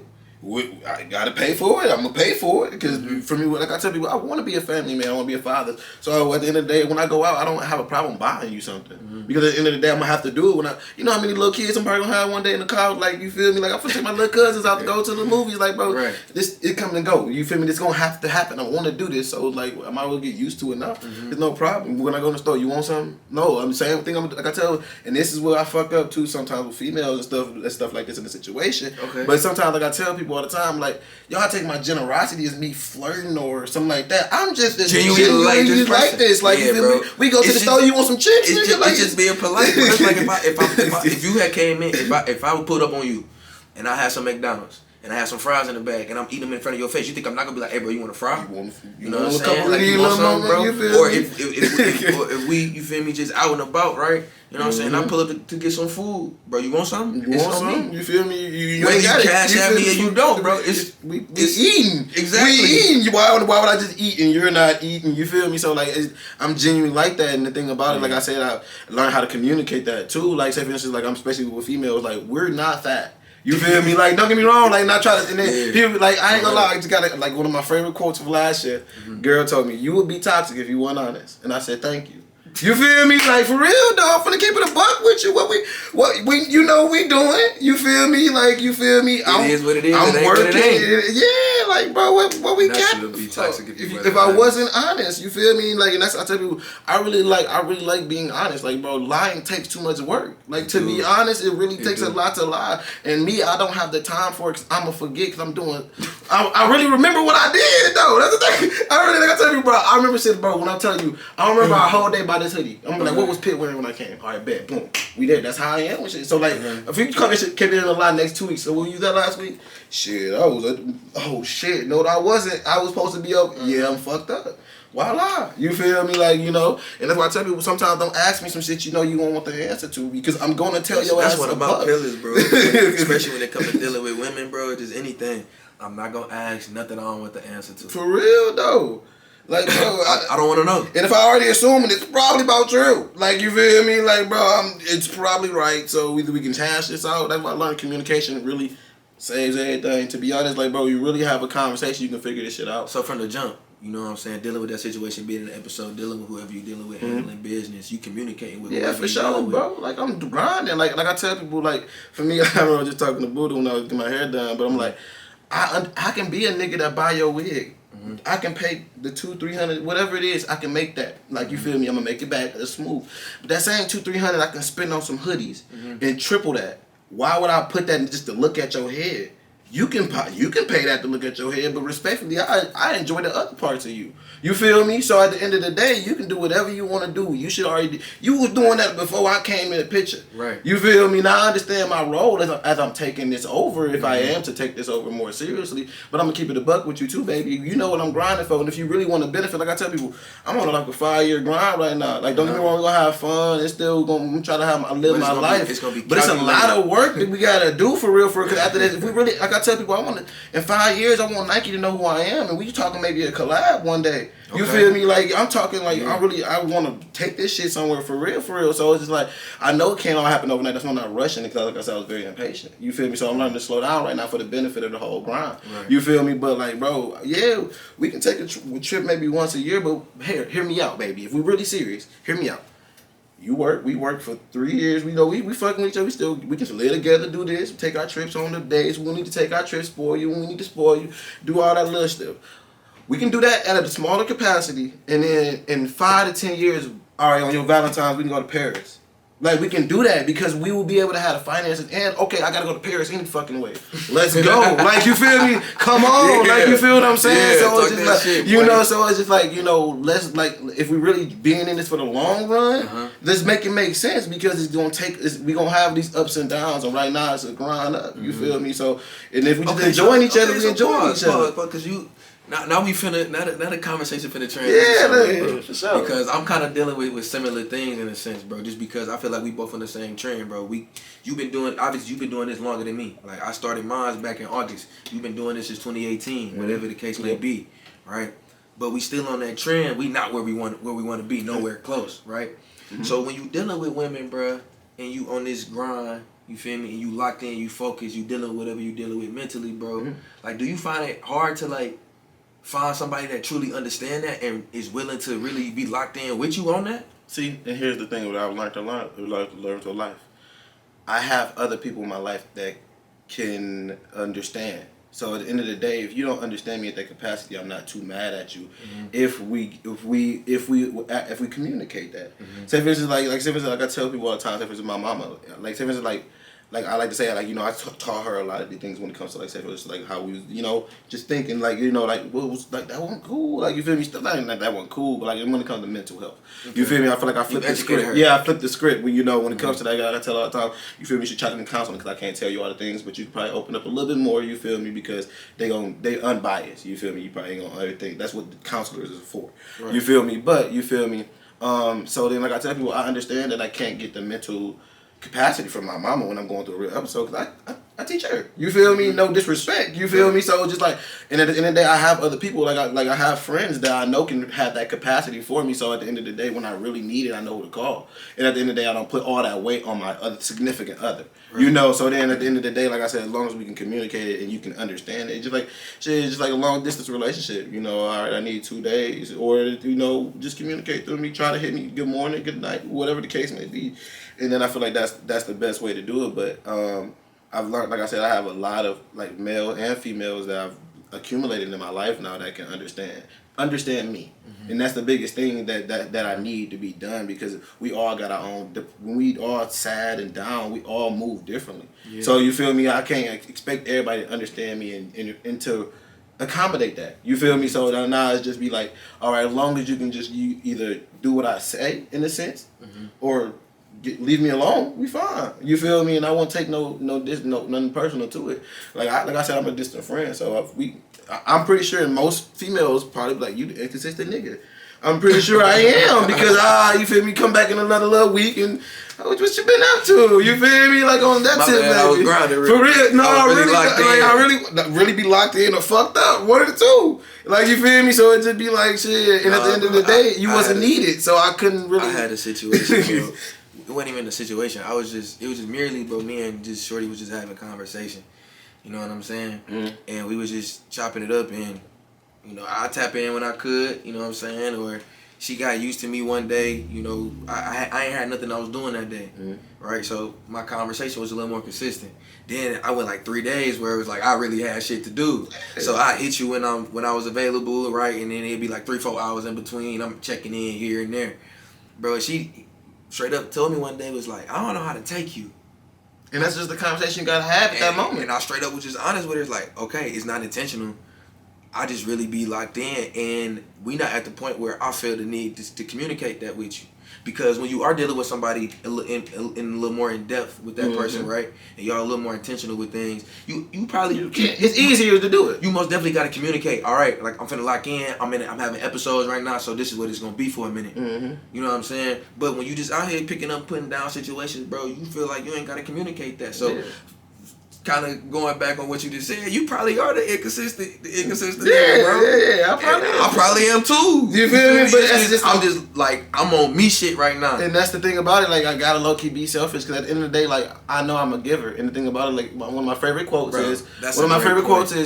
S2: I got to pay for it. I'm going to pay for it. Because for me, like I tell people, I want to be a family man. I want to be a father. So at the end of the day, when I go out, I don't have a problem buying you something. Because at the end of the day, I'm going to have to do it. When you know how many little kids I'm probably going to have one day in the car? Like, you feel me? Like, I'm going to take my little cousins out to go to the movies. Like, bro, it come and go. You feel me? It's going to have to happen. I want to do this. So, like, I might as well get used to it now. There's no problem. When I go in the store, you want something? No. I'm the same thing. Like I tell, and this is where I fuck up, too, sometimes with females and stuff like this in the situation. Okay. But sometimes, like I tell people all the time, like, y'all take my generosity as me flirting or something like that. I'm just as genuinely like this. Like, you feel me? We go to the store, you want some chicks?
S1: It's just being polite. It's like if you had came in, if I would put up on you, and I had some McDonald's, and I had some fries in the bag, and I'm eating them in front of your face, you think I'm not gonna be like, hey bro, you want a fry? You know what I'm saying? Like, you want something, bro? Or if we, you feel me, just out and about, right? You know what I'm saying? I pull up to get some food, bro. You want something?
S2: You want something? You feel me? You
S1: ain't got cash at me and you don't, bro.
S2: We eating. Exactly. We eating. Why would I just eat and you're not eating? You feel me? So like, I'm genuinely like that. And the thing about it, like I said, I learned how to communicate that too. Like say for instance, like I'm especially with females, like we're not fat. You feel me? Like, don't get me wrong. Like, not trying to. And then people, like, I ain't gonna lie. I just got like one of my favorite quotes of last year. Girl told me, "You would be toxic if you weren't honest." And I said, "Thank you." You feel me? Like, for real, dog. I'm finna keep it a buck with you. What we you know we doing. You feel me? Like, you feel me?
S1: It is what it is.
S2: I'm
S1: it ain't
S2: working.
S1: What it ain't.
S2: Yeah, like, bro, what we
S1: That
S2: got?
S1: should be toxic
S2: If I wasn't honest, you feel me? Like, and that's, I tell people, I really like being honest. Like, bro, lying takes too much work. Like, to be honest, it really takes a lot to lie. And me, I don't have the time for it, because I'm going to forget, because I'm doing, I really remember what I did, though. That's the thing. I tell you, bro, I remember shit, bro, when I'm telling you, I remember our whole day by this hoodie. I'm like, what was Pitt wearing when I came? All right, bet, boom. We there. That's how I am with shit. So, like, if you come and kept it in the line next 2 weeks, so when you that last week? Shit, oh shit, no, I wasn't. I was supposed to be up. Yeah, I'm fucked up. Why lie? You feel me? Like, you know, and that's why I tell people sometimes don't ask me some shit you know you won't want the answer to, because I'm gonna tell your ass.
S1: That's what about pillars, bro. Especially when it comes to dealing with women, bro. Just anything. I'm not gonna ask nothing I don't want the answer to.
S2: For real though. Like, bro,
S1: I don't want to know.
S2: And if I already assume it, it's probably about true. Like, you feel me? Like, bro, it's probably right. So either we can hash this out. That's why I learned communication really saves everything. To be honest, like, bro, you really have a conversation, you can figure this shit out.
S1: So from the jump, you know what I'm saying, dealing with that situation, being in the episode, dealing with whoever you're dealing with, handling business, you communicating with whoever
S2: for sure, bro. Like, I'm grinding. Like I tell people, like, for me, I remember just talking to Buddha when I was getting my hair done, but I'm like, I can be a nigga that buy your wig. I can pay the $200-300, whatever it is. I can make that. Like, you feel me? I'm gonna make it back. It's smooth. But that same $200-300, I can spend on some hoodies and triple that. Why would I put that just to look at your head? You can pay that to look at your head, but respectfully, I enjoy the other parts of you. You feel me? So at the end of the day, you can do whatever you want to do. You was doing that before I came in the picture.
S1: Right.
S2: You feel me? Now I understand my role as I'm taking this over, if I am to take this over more seriously. But I'm going to keep it a buck with you too, baby. You know what I'm grinding for. And if you really want to benefit, like I tell people, I'm on like a 5-year grind right now. Like, don't get me wrong, we're going to have fun. It's still going to try to live my life. But it's a lot of work that we got to do for real. Because after this, if we really, like I tell people, in 5 years, I want Nike to know who I am. And we talking maybe a collab one day. You feel me? Like, I'm talking like, I want to take this shit somewhere for real. So it's just like, I know it can't all happen overnight. That's why I'm not rushing it, because like I said, I was very impatient. You feel me? So I'm learning to slow down right now for the benefit of the whole grind. Right. You feel me? But like, bro, yeah, we can take a trip maybe once a year, but hear me out, baby. If we're really serious, hear me out. We work for 3 years. We know we fucking with each other. We can live together, do this, take our trips on the days we need to take our trips, spoil you when we need to spoil you, do all that little stuff. We can do that at a smaller capacity, and then in 5 to 10 years, all right, on your Valentine's, we can go to Paris. Like, we can do that because we will be able to have the finances, and okay, I gotta go to Paris any fucking way. Let's go. Like, you feel me? Come on. Like, you feel what I'm saying? So it's just like, shit, so it's just like, let's, like, if we really being in this for the long run, let's make it make sense, because it's gonna we gonna have these ups and downs, and right now it's a grind up. You feel me? So, and if we just enjoying each other, we enjoy each other.
S1: Because now we finna now the conversation finna transition.
S2: For sure.
S1: Because I'm kind of dealing with similar things in a sense, bro. Just because I feel like we both on the same trend, bro. You've been doing this longer than me. Like, I started mine back in August. You've been doing this since 2018, whatever the case may be, right? But we still on that trend. We not where we want to be, nowhere close, right? So when you dealing with women, bro, and you on this grind, you feel me, and you locked in, you focused, you dealing with whatever you dealing with mentally, bro. Like, do you find it hard to like find somebody that truly understand that and is willing to really be locked in with you on that?
S2: See, and here's the thing: what I've learned to life. I have other people in my life that can understand. So at the end of the day, if you don't understand me at that capacity, I'm not too mad at you. If we communicate that. Say for instance, like I tell people all the time. Say for instance, my mama. Like, say for instance, like I like to say, like, I taught her a lot of the things when it comes to, like, say, it's like how we was, just thinking, like, like, what was, like, that wasn't cool, like, you feel me, stuff like that wasn't cool, but, like, when it comes to mental health, you feel me, I feel like I flipped the script. Her. Yeah, I flipped the script when, when it comes to that, I tell her all the time, you feel me, you should check in counseling, because I can't tell you all the things, but you can probably open up a little bit more, you feel me, because they unbiased, you feel me, you probably ain't gonna everything, that's what the counselors is for, you feel me, but, you feel me, so then, like I tell people, I understand that I can't get the mental capacity from my mama when I'm going through a real episode, because I I teach her. You feel me? No disrespect. You feel me? So just like, and at the end of the day, I have other people. Like I have friends that I know can have that capacity for me. So at the end of the day, when I really need it, I know who to call. And at the end of the day, I don't put all that weight on my other significant other. Right. You know. So then at the end of the day, like I said, as long as we can communicate it and you can understand it, it's just like a long distance relationship. You know, all right, I need 2 days, or you know, just communicate through me. Try to hit me good morning, good night, whatever the case may be. And then I feel like that's the best way to do it. But I've learned, like I said, I have a lot of like male and females that I've accumulated in my life now that can understand me, and that's the biggest thing that I need to be done, because we all got our own. When we all sad and down, we all move differently. Yeah. So you feel me? I can't expect everybody to understand me and to accommodate that. You feel me? So now it's just be like, all right, as long as you can you either do what I say in a sense, or leave me alone, we fine. You feel me? And I won't take nothing personal to it. Like I said, I'm a distant friend, so I'm pretty sure most females probably be like, you the inconsistent nigga. I'm pretty sure I am, because you feel me? Come back in another little week and what you been up to? You feel me? Like on that tip,
S1: I was grounded, really.
S2: For real? No,
S1: I
S2: really be locked in or fucked up. One of the two. Like, you feel me? So it just be like shit. And at the end of the day, you wasn't needed, so I couldn't really.
S1: I had a situation, bro. It wasn't even a situation. It was just merely, bro, me and just Shorty was just having a conversation. You know what I'm saying? And we was just chopping it up, and you know, I tap in when I could. You know what I'm saying? Or she got used to me one day. You know, I ain't had nothing I was doing that day, right? So my conversation was a little more consistent. Then I went like 3 days where it was like I really had shit to do. So I hit you when I was available, right? And then it'd be like 3-4 hours in between. I'm checking in here and there, bro. She straight up told me one day, was like, I don't know how to take you.
S2: And that's just the conversation you gotta have at that moment.
S1: And I straight up was just honest with her. It's like, okay, it's not intentional. I just really be locked in, and we not at the point where I feel the need to communicate that with you. Because when you are dealing with somebody in a little more in depth with that person, right, and y'all a little more intentional with things, you probably
S2: it's easier to do it.
S1: You most definitely got to communicate. All right, like I'm finna lock in. I'm having episodes right now, so this is what it's gonna be for a minute. You know what I'm saying? But when you just out here picking up, putting down situations, bro, you feel like you ain't got to communicate that. So. Kind of going back on what you just said, you probably are the inconsistent nigga, bro.
S2: Yeah,
S1: I probably am too.
S2: You feel me? But
S1: I'm just like, I'm on me shit right now.
S2: And that's the thing about it. Like, I gotta low key be selfish, because at the end of the day, like, I know I'm a giver. And the thing about it, like, one of my favorite quotes is,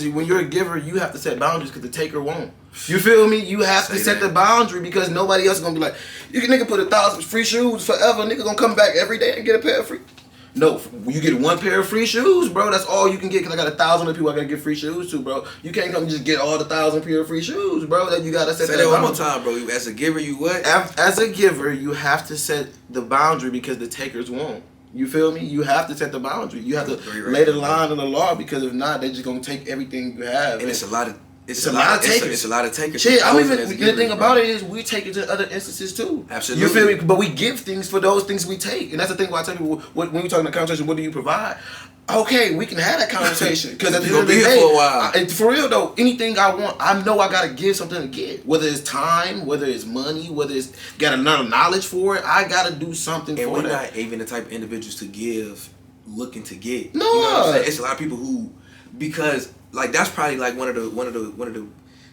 S2: when you're a giver, you have to set boundaries, because the taker won't. You feel me? You have to set the boundary, because nobody else is gonna be like, you can nigga put 1,000 free shoes forever. Nigga gonna come back every day and get a pair of free. No, you get 1 pair of free shoes, bro. That's all you can get, because I got 1,000 of people I gotta give free shoes to, bro. You can't come just get all the 1,000 pair of free shoes, bro. That you gotta set that
S1: one more time, bro. As a giver, you what?
S2: As a giver, you have to set the boundary, because the takers won't. You feel me? You have to set the boundary. You have to lay the line in the law, because if not, they're just gonna take everything you have.
S1: And it's a lot of takers. It's a lot of takers.
S2: Shit, the thing about it is we take it to other instances too.
S1: Absolutely.
S2: You feel me? But we give things for those things we take. And that's the thing why I tell people, when we talk in the conversation, what do you provide? Okay, we can have that conversation. Because at the end of the day,
S1: for a while.
S2: For real though, anything I want, I know I gotta give something to get. Whether it's time, whether it's money, whether it's got another knowledge for it, I gotta do something
S1: and
S2: for that.
S1: And we're not even the type of individuals to give, looking to get.
S2: No.
S1: You know what I'm saying? It's a lot of people who, because like that's probably like one of the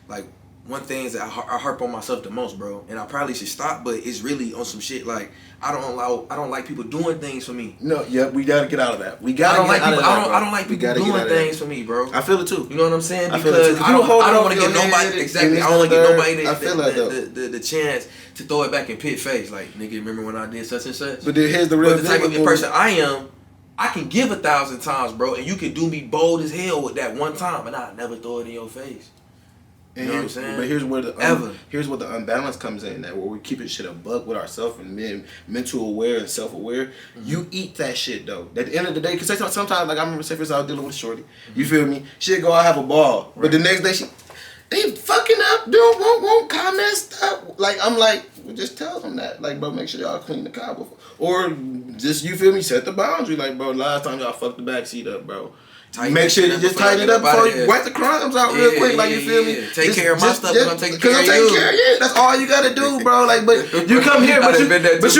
S1: like one things that I harp on myself the most, bro. And I probably should stop, but it's really on some shit like I don't like people doing things for me.
S2: No, yeah, we gotta get out of that.
S1: I don't like people doing things for me, bro.
S2: I feel it too.
S1: You know what I'm saying? Because I don't want to give nobody I don't want to give nobody the chance to throw it back in pit face. Like, nigga, remember when I did such and such?
S2: But then here's the real
S1: thing. The type of person I am, I can give 1,000 times, bro, and you can do me bold as hell with that one time, and I'll never throw it in your face. You know what I'm saying?
S2: But here's where the unbalance comes in. That where we keep it shit a buck with ourselves and being mental aware and self aware. You eat that shit though. At the end of the day, because sometimes like I remember say for instance, I was dealing with a shorty. You feel me? She'd go out have a ball, but the next day they fucking up, won't comment stuff. Like I'm like, well, just tell them that. Like, bro, make sure y'all clean the car before, or just you feel me? Set the boundary. Like, bro, last time y'all fucked the backseat up, bro. Make sure you just tighten it up before you wipe the crumbs out real quick. Like, you feel me?
S1: Take care of my stuff because I'm taking care of
S2: you. That's all you gotta do, bro. Like, but you come here, but you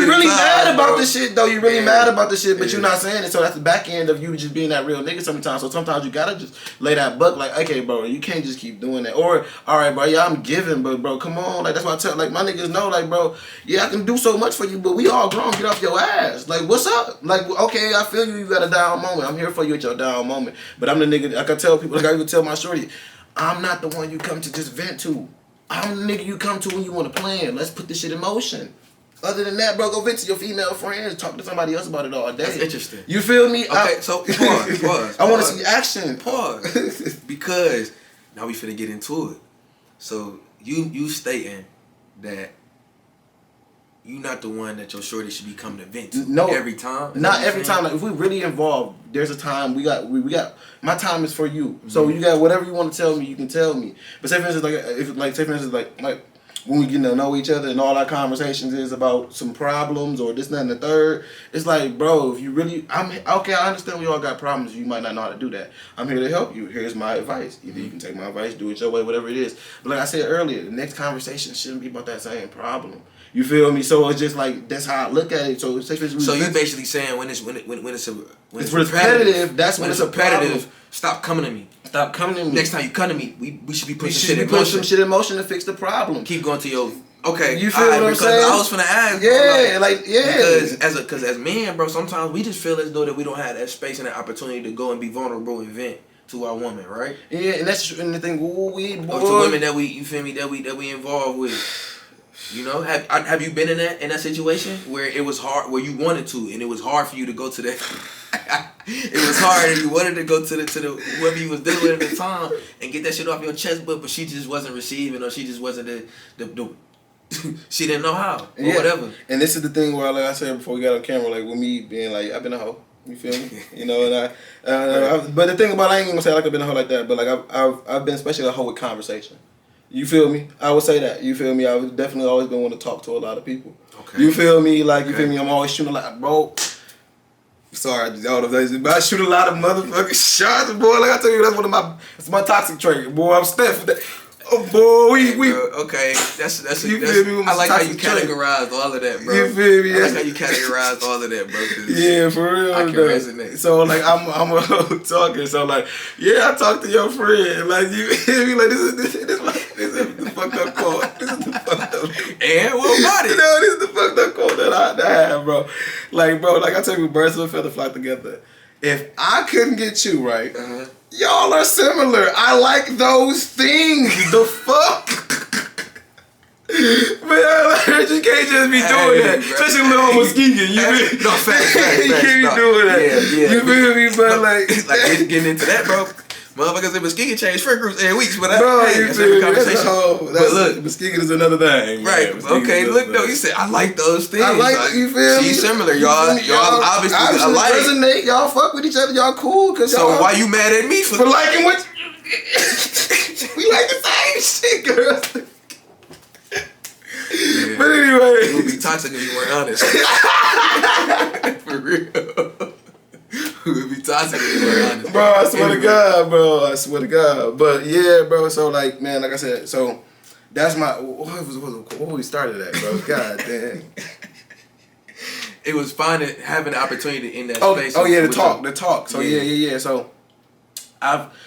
S2: really mad about this shit, though. You really mad about this shit, but you're not saying it. So that's the back end of you just being that real nigga sometimes. So sometimes you gotta just lay that buck. Like, okay, bro, you can't just keep doing that. Or, all right, bro, yeah, I'm giving, but bro, come on. Like, that's why I tell, like, my niggas know, like, bro, yeah, I can do so much for you, but we all grown. Get off your ass. Like, what's up? Like, okay, I feel you. You got a down moment. I'm here for you at your down moment. But I'm the nigga. Like I tell people, like I even tell my shorty, I'm not the one you come to just vent to. I'm the nigga you come to when you want to plan. Let's put this shit in motion. Other than that, bro, go vent to your female friends. Talk to somebody else about it all day.
S1: That's interesting.
S2: You feel me?
S1: Okay, so pause.
S2: I want to see action.
S1: Pause. Because now we finna get into it. So you stating that you not the one that your shorty should be coming to vent to every time?
S2: Not every time. Like, if we really involved, there's a time we got my time is for you. Mm-hmm. So you got whatever you want to tell me, you can tell me. But say for instance, like when we get to know each other and all our conversations is about some problems or this, that, and the third, it's like, bro, if you really, I understand we all got problems. You might not know how to do that. I'm here to help you. Here's my advice. Either you can take my advice, do it your way, whatever it is. But like I said earlier, the next conversation shouldn't be about that same problem. You feel me? So it's just like that's how I look at it. So
S1: you basically saying when it's
S2: repetitive, that's when it's repetitive.
S1: Stop coming to me.
S2: Stop coming to me.
S1: Next time you come to me, we should be putting
S2: some shit in motion to fix the problem.
S1: Keep going to your okay.
S2: You feel what I'm saying?
S1: I was finna ask. Because as men, bro, sometimes we just feel as though that we don't have that space and that opportunity to go and be vulnerable and vent to our woman, right?
S2: Yeah, and that's the thing. Or
S1: to women that we involved with. You know, have you been in that situation where it was hard, where you wanted to, and it was hard for you to go to that? It was hard, and you wanted to go to the whoever you was dealing with at the time and get that shit off your chest, but she just wasn't receiving, or she just wasn't the she didn't know how, or whatever. And
S2: this is the thing where, like I said before we got on camera, like with me being like, I've been a hoe. You feel me? You know, and but the thing about I ain't gonna say like I've been a hoe like that, but like I've been especially a hoe with conversation. You feel me? I would say that. You feel me? I've definitely always been one to talk to a lot of people. Okay. You feel me? Like, you feel me? I'm always shooting a lot, bro. Sorry, all of that, but I shoot a lot of motherfucking shots, boy. Like I tell you, that's my toxic trait, boy. I'm stiff. Oh, boy, we
S1: okay. That's I like how you categorized all of that, bro.
S2: You feel me?
S1: I like how you categorized all of that, bro.
S2: Yeah, for real.
S1: I can resonate.
S2: So like I'm a talker. So like, yeah, I talk to your friend. Like you feel me? Like this is the fucked up quote. This is the fucked up.
S1: And what about it?
S2: You know, this is the fucked up quote that I have, bro. Like, bro, like I tell you, birds of a feather flock together. If I couldn't get you right. Y'all are similar. I like those things. The fuck? Man, you can't just be doing that. Especially with little Muskegon.
S1: No, facts.
S2: You can't be doing that.
S1: Yeah.
S2: You feel me? But like
S1: getting into that, bro. Motherfuckers in Muskegon change friend groups every week, but
S2: that's a conversation.
S1: But look,
S2: Muskegon is another thing.
S1: Right. Okay, look though, you said I like those things.
S2: I like you feel me?
S1: She's similar, y'all obviously alike.
S2: Resonate, y'all fuck with each other, y'all cool.
S1: So why you mad at me for
S2: liking what we like the same shit, girls. Yeah. But anyway,
S1: it would be toxic if you weren't honest. For real. It would be toxic if you weren't honest.
S2: Bro, I swear to God, bro. I swear to God. But yeah, bro. So like, man, like I said, so that's my what we started at, bro. God damn.
S1: It was having the opportunity in that space.
S2: Oh yeah, the talk. So yeah. So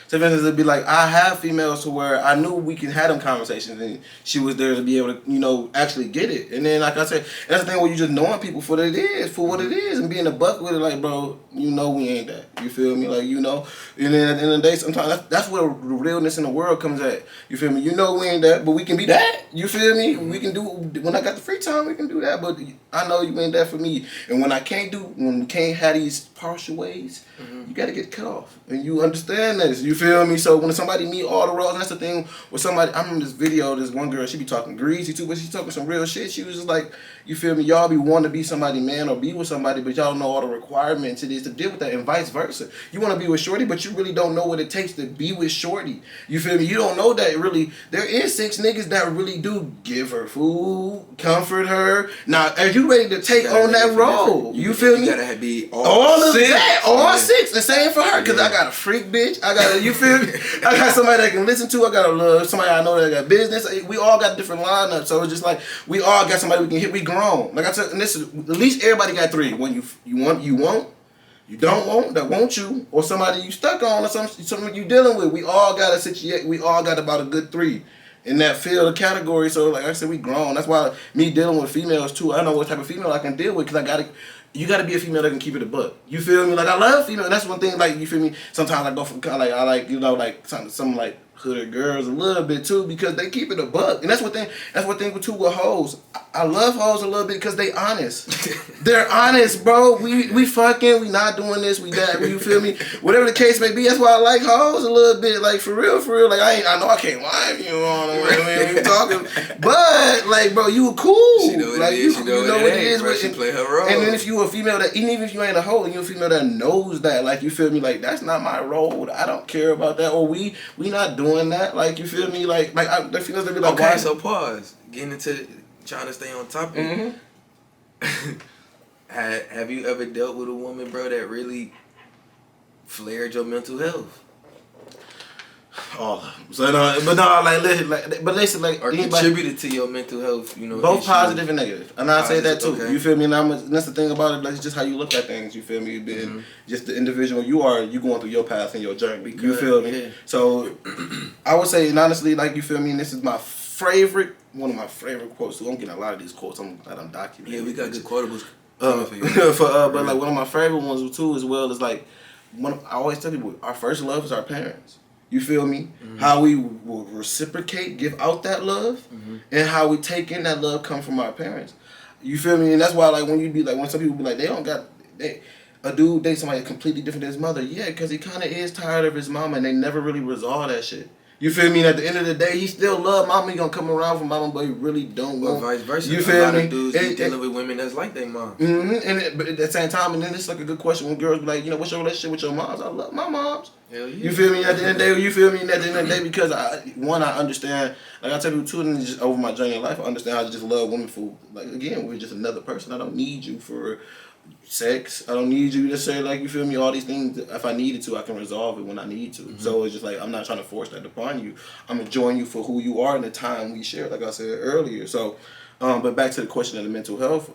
S2: sometimes it'd be like I have females to where I knew we can have them conversations and she was there to be able to, actually get it. And then like I said, that's the thing where you just knowing people for what it is, and being a buck with it, like, bro, we ain't that. You feel me? Like, and then at the end of the day, sometimes that's where the realness in the world comes at. You feel me? We ain't that, but we can be that. You feel me? We can do, when I got the free time, we can do that, but I know you ain't that for me. And when we can't have these partial ways, you gotta get cut off. And you understand this. You feel me? So when somebody meet all the roles, and that's the thing with somebody. I remember this video. This one girl, she be talking greasy too, but she talking some real shit. She was just like, you feel me? Y'all be wanting to be somebody man or be with somebody, but y'all know all the requirements it is to deal with that, and vice versa. You want to be with shorty, but you really don't know what it takes to be with shorty. You feel me? You don't know that really. There is 6 niggas that really do give her food, comfort her. Now, are you ready to take on that role? You feel me?
S1: You gotta be
S2: all of
S1: 6.
S2: that, all 6. The same for her, because I got a freak bitch. I got a, you feel me? I got somebody that can listen to. I got somebody I know that got business. We all got different lineups, so it's just like we all got somebody we can hit. We grown. Like I said, and this is at least everybody got 3. When you want, you don't want, that want you, or somebody you stuck on, or something you dealing with. We all got a situation. We all got about a good 3 in that field of category. So like I said, we grown. That's why me dealing with females too. I know what type of female I can deal with, because you gotta be a female that can keep it a buck. You feel me? Like I love female. That's one thing. Like you feel me? Sometimes I go from kind of like I like, you know, like some like hooded girls a little bit too, because they keep it a buck. And that's what thing too with hoes. I love hoes a little bit because they honest. They're honest, bro. We fucking, we not doing this, we that. You feel me? Whatever the case may be, that's why I like hoes a little bit. Like for real. Like I know I can't lie if you on when we talking, but like bro, you cool.
S1: She know what
S2: like
S1: it is.
S2: you know what it is.
S1: Bro, she play her role.
S2: And then if you a female that, even if you ain't a hoe, and you a female that knows that, like you feel me, like that's not my role. I don't care about that, or we not doing that. Like you feel me, like the females that be like,
S1: okay,
S2: why?
S1: so pause. Getting into trying to stay on top of it. Have you ever dealt with a woman, bro, that really flared your mental health?
S2: All of them. So no, but no, listen,
S1: or contributed to your mental health, you know.
S2: Both
S1: issues.
S2: Positive and negative, and I say that too. Okay. You feel me? And that's the thing about it. Like, it's just how you look at things. You feel me? Being just the individual you are, you going through your path and your journey. You feel me? Yeah. So I would say, and honestly, like you feel me. And this is one of my favorite quotes. So I'm getting a lot of these quotes. I'm documenting.
S1: Yeah, we got good quotables.
S2: But like one of my favorite ones too, as well, is like I always tell people, our first love is our parents. You feel me? How we will reciprocate, give out that love, and how we take in that love come from our parents. You feel me? And that's why, like, when some people be like, a dude dates somebody completely different than his mother. Yeah, because he kind of is tired of his mama, and they never really resolve that shit. You feel me? And at the end of the day, he still love mama. He gonna come around for mama, but he really don't want.
S1: Or vice versa.
S2: You feel me?
S1: Of dudes dealing with women that's like their mom.
S2: But at the same time, and then it's like a good question when girls be like, you know, what's your relationship with your moms? I love my moms.
S1: Hell yeah.
S2: You feel me? At the end of the day, you feel me? At the end of the day, because I understand. Like I tell people too, and just over my journey in life, I understand how to just love women for, like, again, we're just another person. I don't need you for sex. I don't need you to say, like, you feel me, all these things. If I needed to, I can resolve it when I need to. So it's just like, I'm not trying to force that upon you. I'm enjoying you for who you are and the time we share, like I said earlier. So but back to the question of the mental health,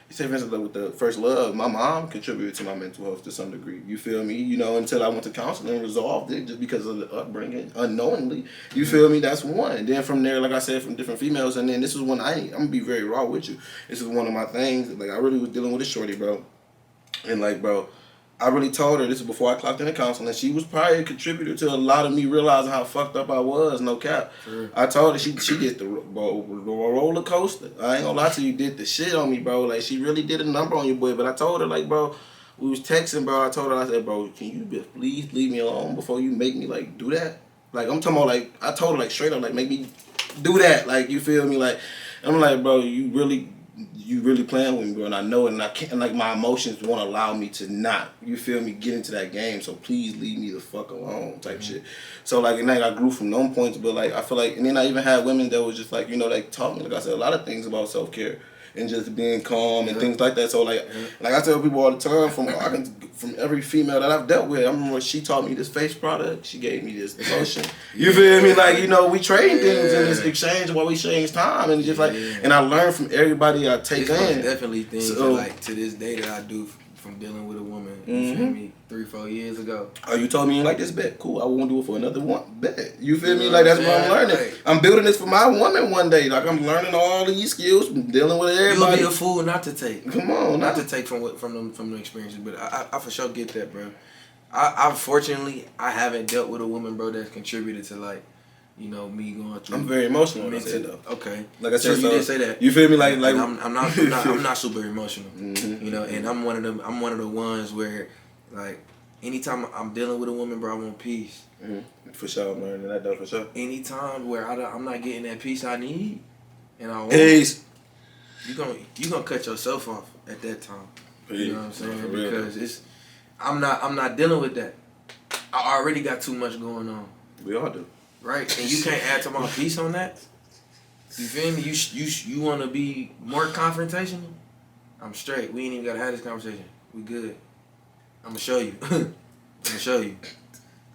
S2: you say, for instance, with the first love, my mom contributed to my mental health to some degree. You feel me? You know, until I went to counseling and resolved it just because of the upbringing, unknowingly. You feel me? That's one. And then from there, like I said, from different females, and then this is when I'm going to be very raw with you. This is one of my things. Like, I really was dealing with a shorty, bro. And, like, bro, I really told her, this is before I clocked into counseling, and she was probably a contributor to a lot of me realizing how fucked up I was, no cap. Sure. I told her she did the roller coaster. I ain't gonna lie to you, did the shit on me, bro. Like, she really did a number on you, boy. But I told her, like, bro, we was texting, bro. I told her, I said, bro, can you please leave me alone before you make me, like, do that? Like, I'm talking about, like, I told her, like, straight up, like, make me do that. Like, you feel me? Like, I'm like, bro, you really playing with me, bro, and I know it, and I can't, like, my emotions won't allow me to not, you feel me, get into that game, so please leave me the fuck alone, type shit. So, like, and then I grew from those points, but, like, I feel like, and then I even had women that was just, like, you know, like, taught me, like I said, a lot of things about self-care, and just being calm and things like that. So, like I tell people all the time, from every female that I've dealt with, I remember she taught me this face product, she gave me this lotion. You feel me? Like, you know, we trade things in this exchange while we exchange time, and just like, and I learned from everybody I take in.
S1: Definitely things that, like, to this day that I do from dealing with a woman. You feel me? 3-4 years ago. Oh, you told me you like this bet? Cool. I won't do it for another one. Bet. You feel me? Like, that's what I'm learning. Like, I'm building this for my woman one day. Like, I'm learning all these skills, dealing with everybody. You'll be a fool not to take.
S2: Come on,
S1: not to take from the experiences. But I for sure get that, bro. I fortunately haven't dealt with a woman, bro, that's contributed to, like, you know, me going through.
S2: I'm very emotional. I said though.
S1: Okay.
S2: Like I said,
S1: so you did say that.
S2: You feel me? Like
S1: I'm not super emotional. You know, and I'm one of the ones where, like, anytime I'm dealing with a woman, bro, I want peace.
S2: For sure, I'm learning that though, for sure.
S1: Anytime where I'm not getting that peace I need, and I want
S2: Peace.
S1: you gonna cut yourself off at that time.
S2: Peace.
S1: You know what I'm saying?
S2: For real.
S1: Because I'm not dealing with that. I already got too much going on.
S2: We all do.
S1: Right? And you can't add to my peace on that. You feel me? You want to be more confrontational? I'm straight. We ain't even got to have this conversation. We good. I'm going to show you.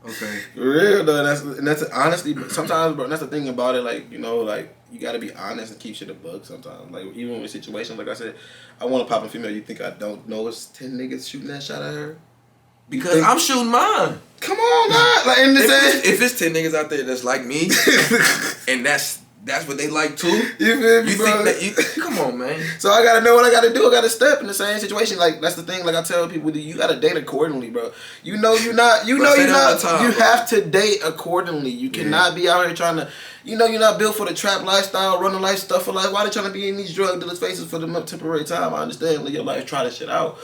S1: Okay.
S2: For real though, that's honestly, sometimes, bro, that's the thing about it, like, you know, like, you gotta be honest and keep shit a bug sometimes. Like, even with situations, like I said, I want to pop a female, you think I don't know it's 10 niggas shooting that shot at her?
S1: Because I'm shooting mine.
S2: Come on, man. Like, in the
S1: if it's 10 niggas out there that's like me, and that's what they like too.
S2: You feel me,
S1: you
S2: bro?
S1: Think that come on, man.
S2: So I gotta know what I gotta do. I gotta step in the same situation. Like, that's the thing. Like I tell people, you gotta date accordingly, bro. You have to date accordingly. You cannot be out here trying to. You know you're not built for the trap lifestyle, running life, stuff for life. Why they trying to be in these drug dealers' faces for the temporary time? I understand. Live your life, try this shit out.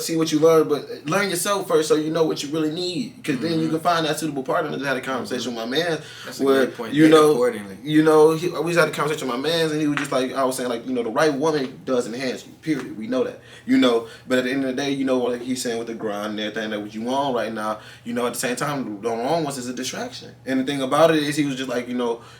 S2: See what you learn, but learn yourself first so you know what you really need. Because then you can find that suitable partner. I just had a conversation with my man.
S1: That's
S2: where,
S1: a great point.
S2: we
S1: Accordingly.
S2: had a conversation with my man, and he was just like, I was saying, like, the right woman does enhance you, period. We know that. But at the end of the day, like he's saying with the grind and everything that what you on right now, at the same time, the wrong ones is a distraction. And the thing about it is he was just like,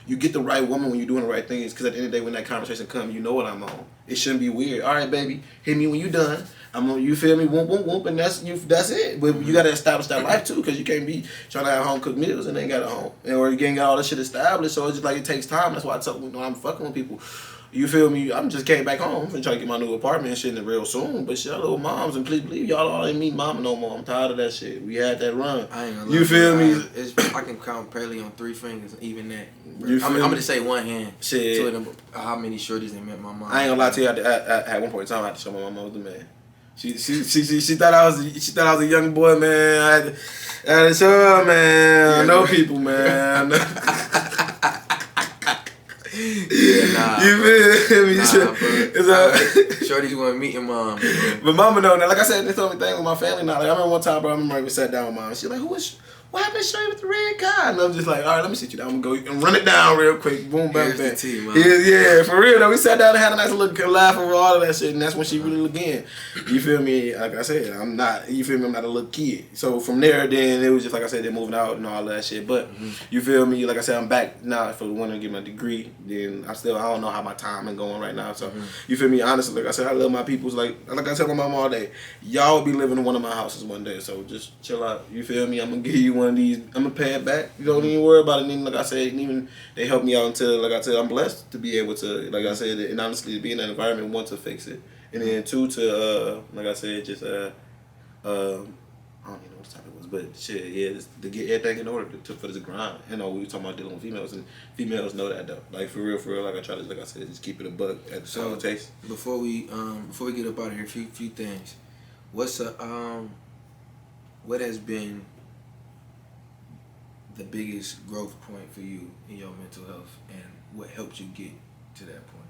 S2: you get the right woman when you're doing the right things, because at the end of the day, when that conversation comes, you know what I'm on. It shouldn't be weird. All right, baby, hit me when you done. I'm on. You feel me? Whoop whoop whoop, and that's it. But you gotta establish that life too, because you can't be trying to have home cooked meals and ain't got a home, or you ain't got all that shit established. So it's just like it takes time. That's why I tell when I'm fucking with people. You feel me? I'm just came back home and trying to get my new apartment and shit in real soon. But shit, little moms, and please believe y'all all ain't meet mama no more. I'm tired of that shit. We had that run.
S1: I ain't gonna
S2: you feel me?
S1: I can count barely on 3 fingers, even that.
S2: I'm
S1: gonna say one hand.
S2: Shit.
S1: To them, how many shorties they met my mom.
S2: I ain't gonna lie to you. At one point in time, I had to show my mama I was the man. She thought I was a young boy, man. I had to show her, man. Yeah, I know people, man.
S1: Yeah, nah.
S2: You feel me?
S1: Shorty's want to meet your mom. Bro.
S2: But mama know that. Like I said, this only thing with my family now. Like I remember one time, bro. I remember we sat down with mom. And she like, what happened to Shorty with the red guy? And I'm just like, all right, let me sit you down. I'm gonna go and run it down real quick. Boom, bam, bam. Yeah, for real though. We sat down and had a nice little laugh over all of that shit, and that's when she really looked in. You feel me? Like I said, I'm not. You feel me? I'm not a little kid. So from there, then it was just like I said, they're moving out and all of that shit. But you feel me? Like I said, I'm back now for the one to get my degree. Then I don't know how my time is going right now. So you feel me? Honestly, like I said, I love my peoples. Like I tell my mom all day, y'all will be living in one of my houses one day. So just chill out. You feel me? I'm gonna give you one of these. I'm gonna pay it back. You don't even worry about it. And like I said, even they help me out until, like I said, I'm blessed to be able to, like I said, and honestly, to be in that environment, one, to fix it, and then 2, to like I said, just I don't even know what the topic was, but shit, yeah, just to get everything in order for this grind. We were talking about dealing with females, and females know that though. Like for real, like I try to, like I said, just keep it a buck at the time it takes.
S1: Before we get up out of here, few things. What has been the biggest growth point for you in your mental health, and what helped you get to that point?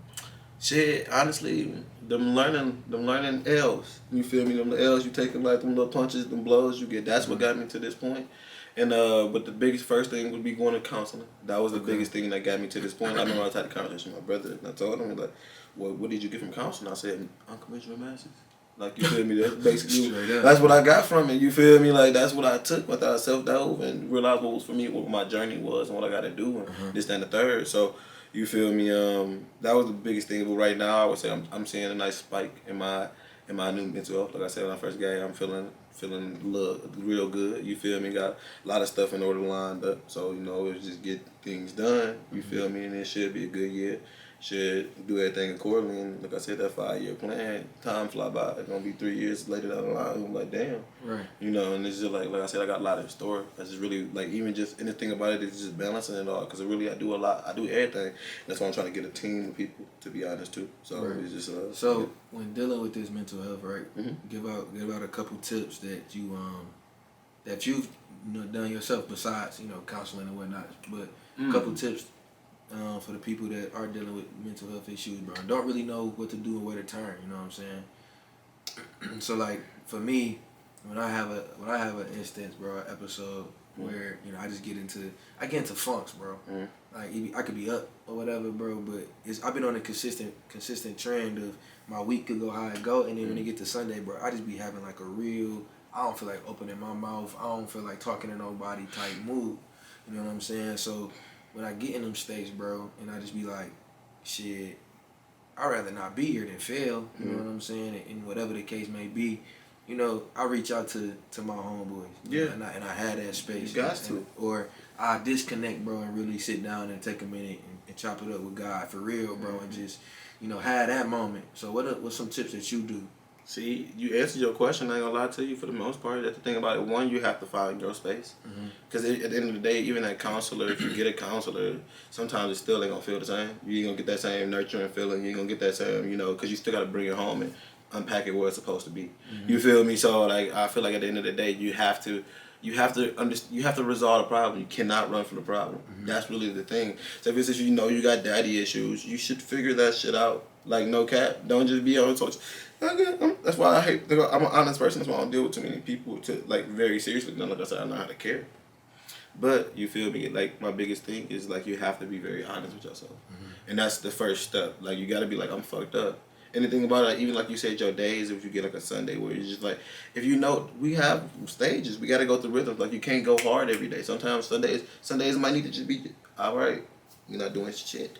S2: Shit, honestly, them learning L's. You feel me? Them L's you take, like them little punches, them blows you get. That's what got me to this point. And but the biggest first thing would be going to counseling. That was the biggest thing that got me to this point. I remember I had a conversation with my brother, and I told him like, what did you get from counseling? I said, unconventional masses. Like, you feel me? That's basically, that's what I got from it. You feel me? Like, that's what I took without self-dove and realized what was for me, what my journey was, and what I got to do, and this, that, and the third. So, you feel me? That was the biggest thing. But right now, I would say I'm seeing a nice spike in my new mental health. Like I said when I first got here, I'm feeling real good. You feel me? Got a lot of stuff in order lined up. So, it's just get things done. You feel me? And it should be a good year. Should do everything accordingly, and like I said, that 5-year plan, time fly by. It's gonna be 3 years later down the line. I'm like, damn,
S1: right?
S2: And it's just like I said, I got a lot in store. That's just really like even just anything about it is just balancing it all. Because really, I do a lot. I do everything. That's why I'm trying to get a team of people, to be honest too. So it's just
S1: so when dealing with this mental health, right? Give out a couple tips that you've done yourself besides counseling and whatnot, but a couple tips. For the people that are dealing with mental health issues, bro, and don't really know what to do and where to turn, you know what I'm saying? So, like, for me, when I have an instance, bro, an episode where I just get into funks, bro. Like I could be up or whatever, bro, but I've been on a consistent trend of my week could go how it go, and then when it get to Sunday, bro, I just be having like a real, I don't feel like opening my mouth, I don't feel like talking to nobody type mood. You know what I'm saying? So when I get in them states, bro, and I just be like, shit, I'd rather not be here than fail. You know what I'm saying? And whatever the case may be, I reach out to my homeboys.
S2: Yeah.
S1: And I had that space.
S2: You got to.
S1: Or I disconnect, bro, and really sit down and take a minute and chop it up with God for real, bro, and just, have that moment. So what's some tips that you do?
S2: See, you answered your question. I ain't gonna lie to you. For the most part, that's the thing about it. One, you have to find your space. Because at the end of the day, even that counselor, if you get a counselor, sometimes it still ain't gonna feel the same. You ain't gonna get that same nurturing feeling. You ain't gonna get that same, because you still gotta bring it home and unpack it where it's supposed to be. You feel me? So like, I feel like at the end of the day, you have to resolve the problem. You cannot run from the problem. That's really the thing. So if it's just you got daddy issues, you should figure that shit out. Like, no cap. Don't just be on social. That's why I hate. I'm an honest person. That's why I don't deal with too many people very seriously. Like I said, I know how to care. But you feel me? Like, my biggest thing is like you have to be very honest with yourself, and that's the first step. Like, you got to be like, I'm fucked up. Anything about it, even like you said, your days, if you get like a Sunday where you're just like, if we have stages, we got to go through rhythms. Like, you can't go hard every day. Sometimes Sundays might need to just be, all right, you're not doing shit.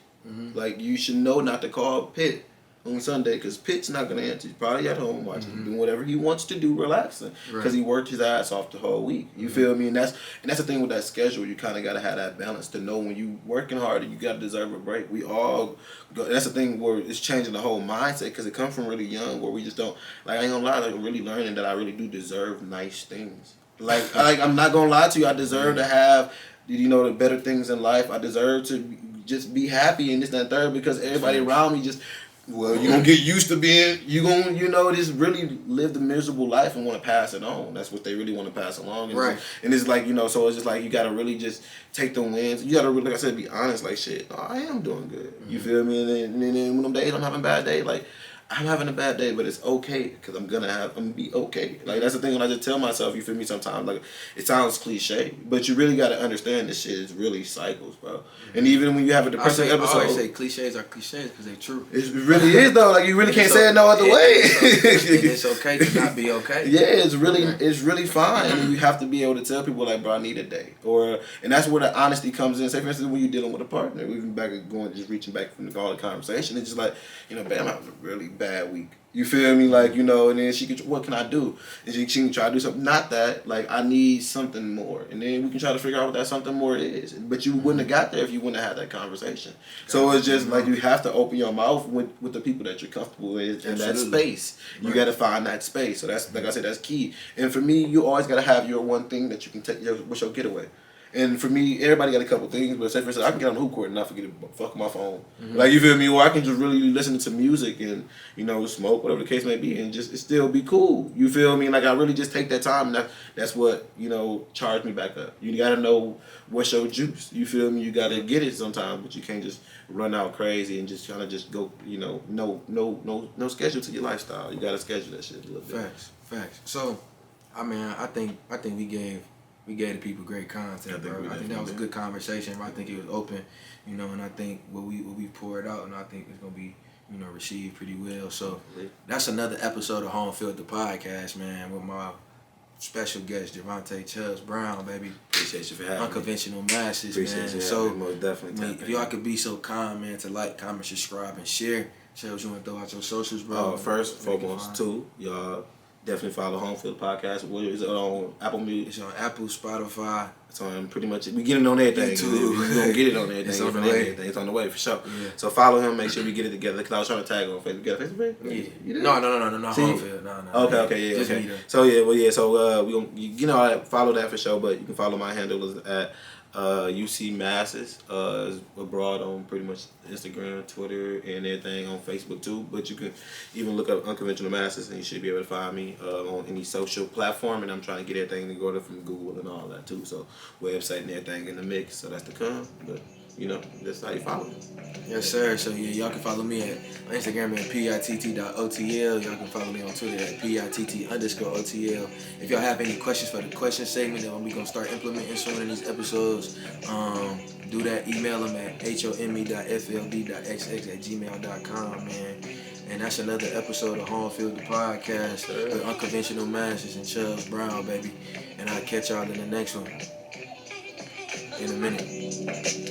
S2: Like, you should know not to call Pitt on Sunday, because Pitt's not going to answer. He's probably at home watching, doing whatever he wants to do, relaxing, because he worked his ass off the whole week. You feel me? And that's the thing with that schedule. You kind of got to have that balance to know when you working harder, you got to deserve a break. We all go. That's the thing where it's changing the whole mindset, because it comes from really young, where we just don't, like, I ain't gonna lie, like, really learning that I really do deserve nice things. Like I'm not gonna lie to you, I deserve to have, the better things in life. I deserve to just be happy and this, that, and third, because everybody around me just, well, you're going to get used to being, just really live the miserable life and want to pass it on. That's what they really want to pass along. And
S1: right.
S2: It's like, so it's just like, you got to really just take the wins. You got to really, like I said, be honest, like, shit, I am doing good. You feel me? And then when them days I'm having a bad day, like, I'm having a bad day, but it's okay, because I'm gonna be okay. Like, that's the thing when I just tell myself, you feel me, sometimes, like, it sounds cliche, but you really gotta understand this shit is really cycles, bro. And even when you have a depressing episode,
S1: I always say cliches are cliches because they true.
S2: It really is, though. Like, you really can't say it no other way.
S1: It's okay to not be okay.
S2: Yeah, it's really fine. And you have to be able to tell people, like, bro, I need a day. And that's where the honesty comes in. Say, for instance, when you're dealing with a partner, even back just reaching back from all the conversation, it's just like, babe, I'm having a really bad week. You feel me? Like, and then she could, what can I do? And she can try to do something. Not that, like, I need something more. And then we can try to figure out what that something more is. But you wouldn't have got there if you wouldn't have had that conversation. So it's just like, you have to open your mouth with the people that you're comfortable with in that space. You got to find that space. So that's, like I said, that's key. And for me, you always got to have your one thing that you can take, what's your getaway. And for me, everybody got a couple things, but say for instance, I can get on the hoop court and not forget to fuck my phone. Like, you feel me? Or I can just really listen to music and, smoke, whatever the case may be, and just it still be cool. You feel me? Like, I really just take that time, and that's what, charged me back up. You got to know what's your juice. You feel me? You got to get it sometimes, but you can't just run out crazy and just kind of just go, no schedule to your lifestyle. You got to schedule that shit a little bit.
S1: Facts. So, I mean, I think we gave the people great content, bro. I think that was a good conversation. I think it was open, and I think what we poured out, and I think it's gonna be, received pretty well. So that's another episode of HomeFLD, the podcast, man, with my special guest Javonte Chubs Brown, baby.
S2: Appreciate you for having
S1: Unconventional
S2: me.
S1: Masses,
S2: Appreciate
S1: man.
S2: So most definitely.
S1: If y'all could be so kind, man, to like, comment, subscribe, and share. Chubs, you want to throw out your socials, bro?
S2: First, foremost, y'all definitely follow HomeFLD podcast. What is it on Apple Music?
S1: It's on Apple, Spotify.
S2: It's on pretty much. We get it on everything.
S1: YouTube.
S2: We gonna get it on everything.
S1: It's on the way.
S2: It's on the way for sure.
S1: Yeah.
S2: So follow him. Make sure we get it together. Cause I was trying to tag on Facebook. You got a Facebook page?
S1: Yeah. No, HomeFLD. No.
S2: Okay, okay. So we gonna follow that for sure. But you can follow my handle is at UC Masses abroad on pretty much Instagram, Twitter, and everything, on Facebook too. But you can even look up Unconventional Masses, and you should be able to find me on any social platform. And I'm trying to get everything to go to from Google and all that too. So website and everything in the mix. So that's to come. But that's how you follow me.
S1: Yes, sir. So yeah, y'all can follow me at Instagram at pitt.otl. Y'all can follow me on Twitter at pitt_otl. If y'all have any questions for the question segment that we gonna start implementing soon in these episodes, do that. Email them at home.fld.xx@gmail.com, man. And that's another episode of HomeFLD podcast with Unconventional Masters and Chubs Brown, baby. And I'll catch y'all in the next one in a minute.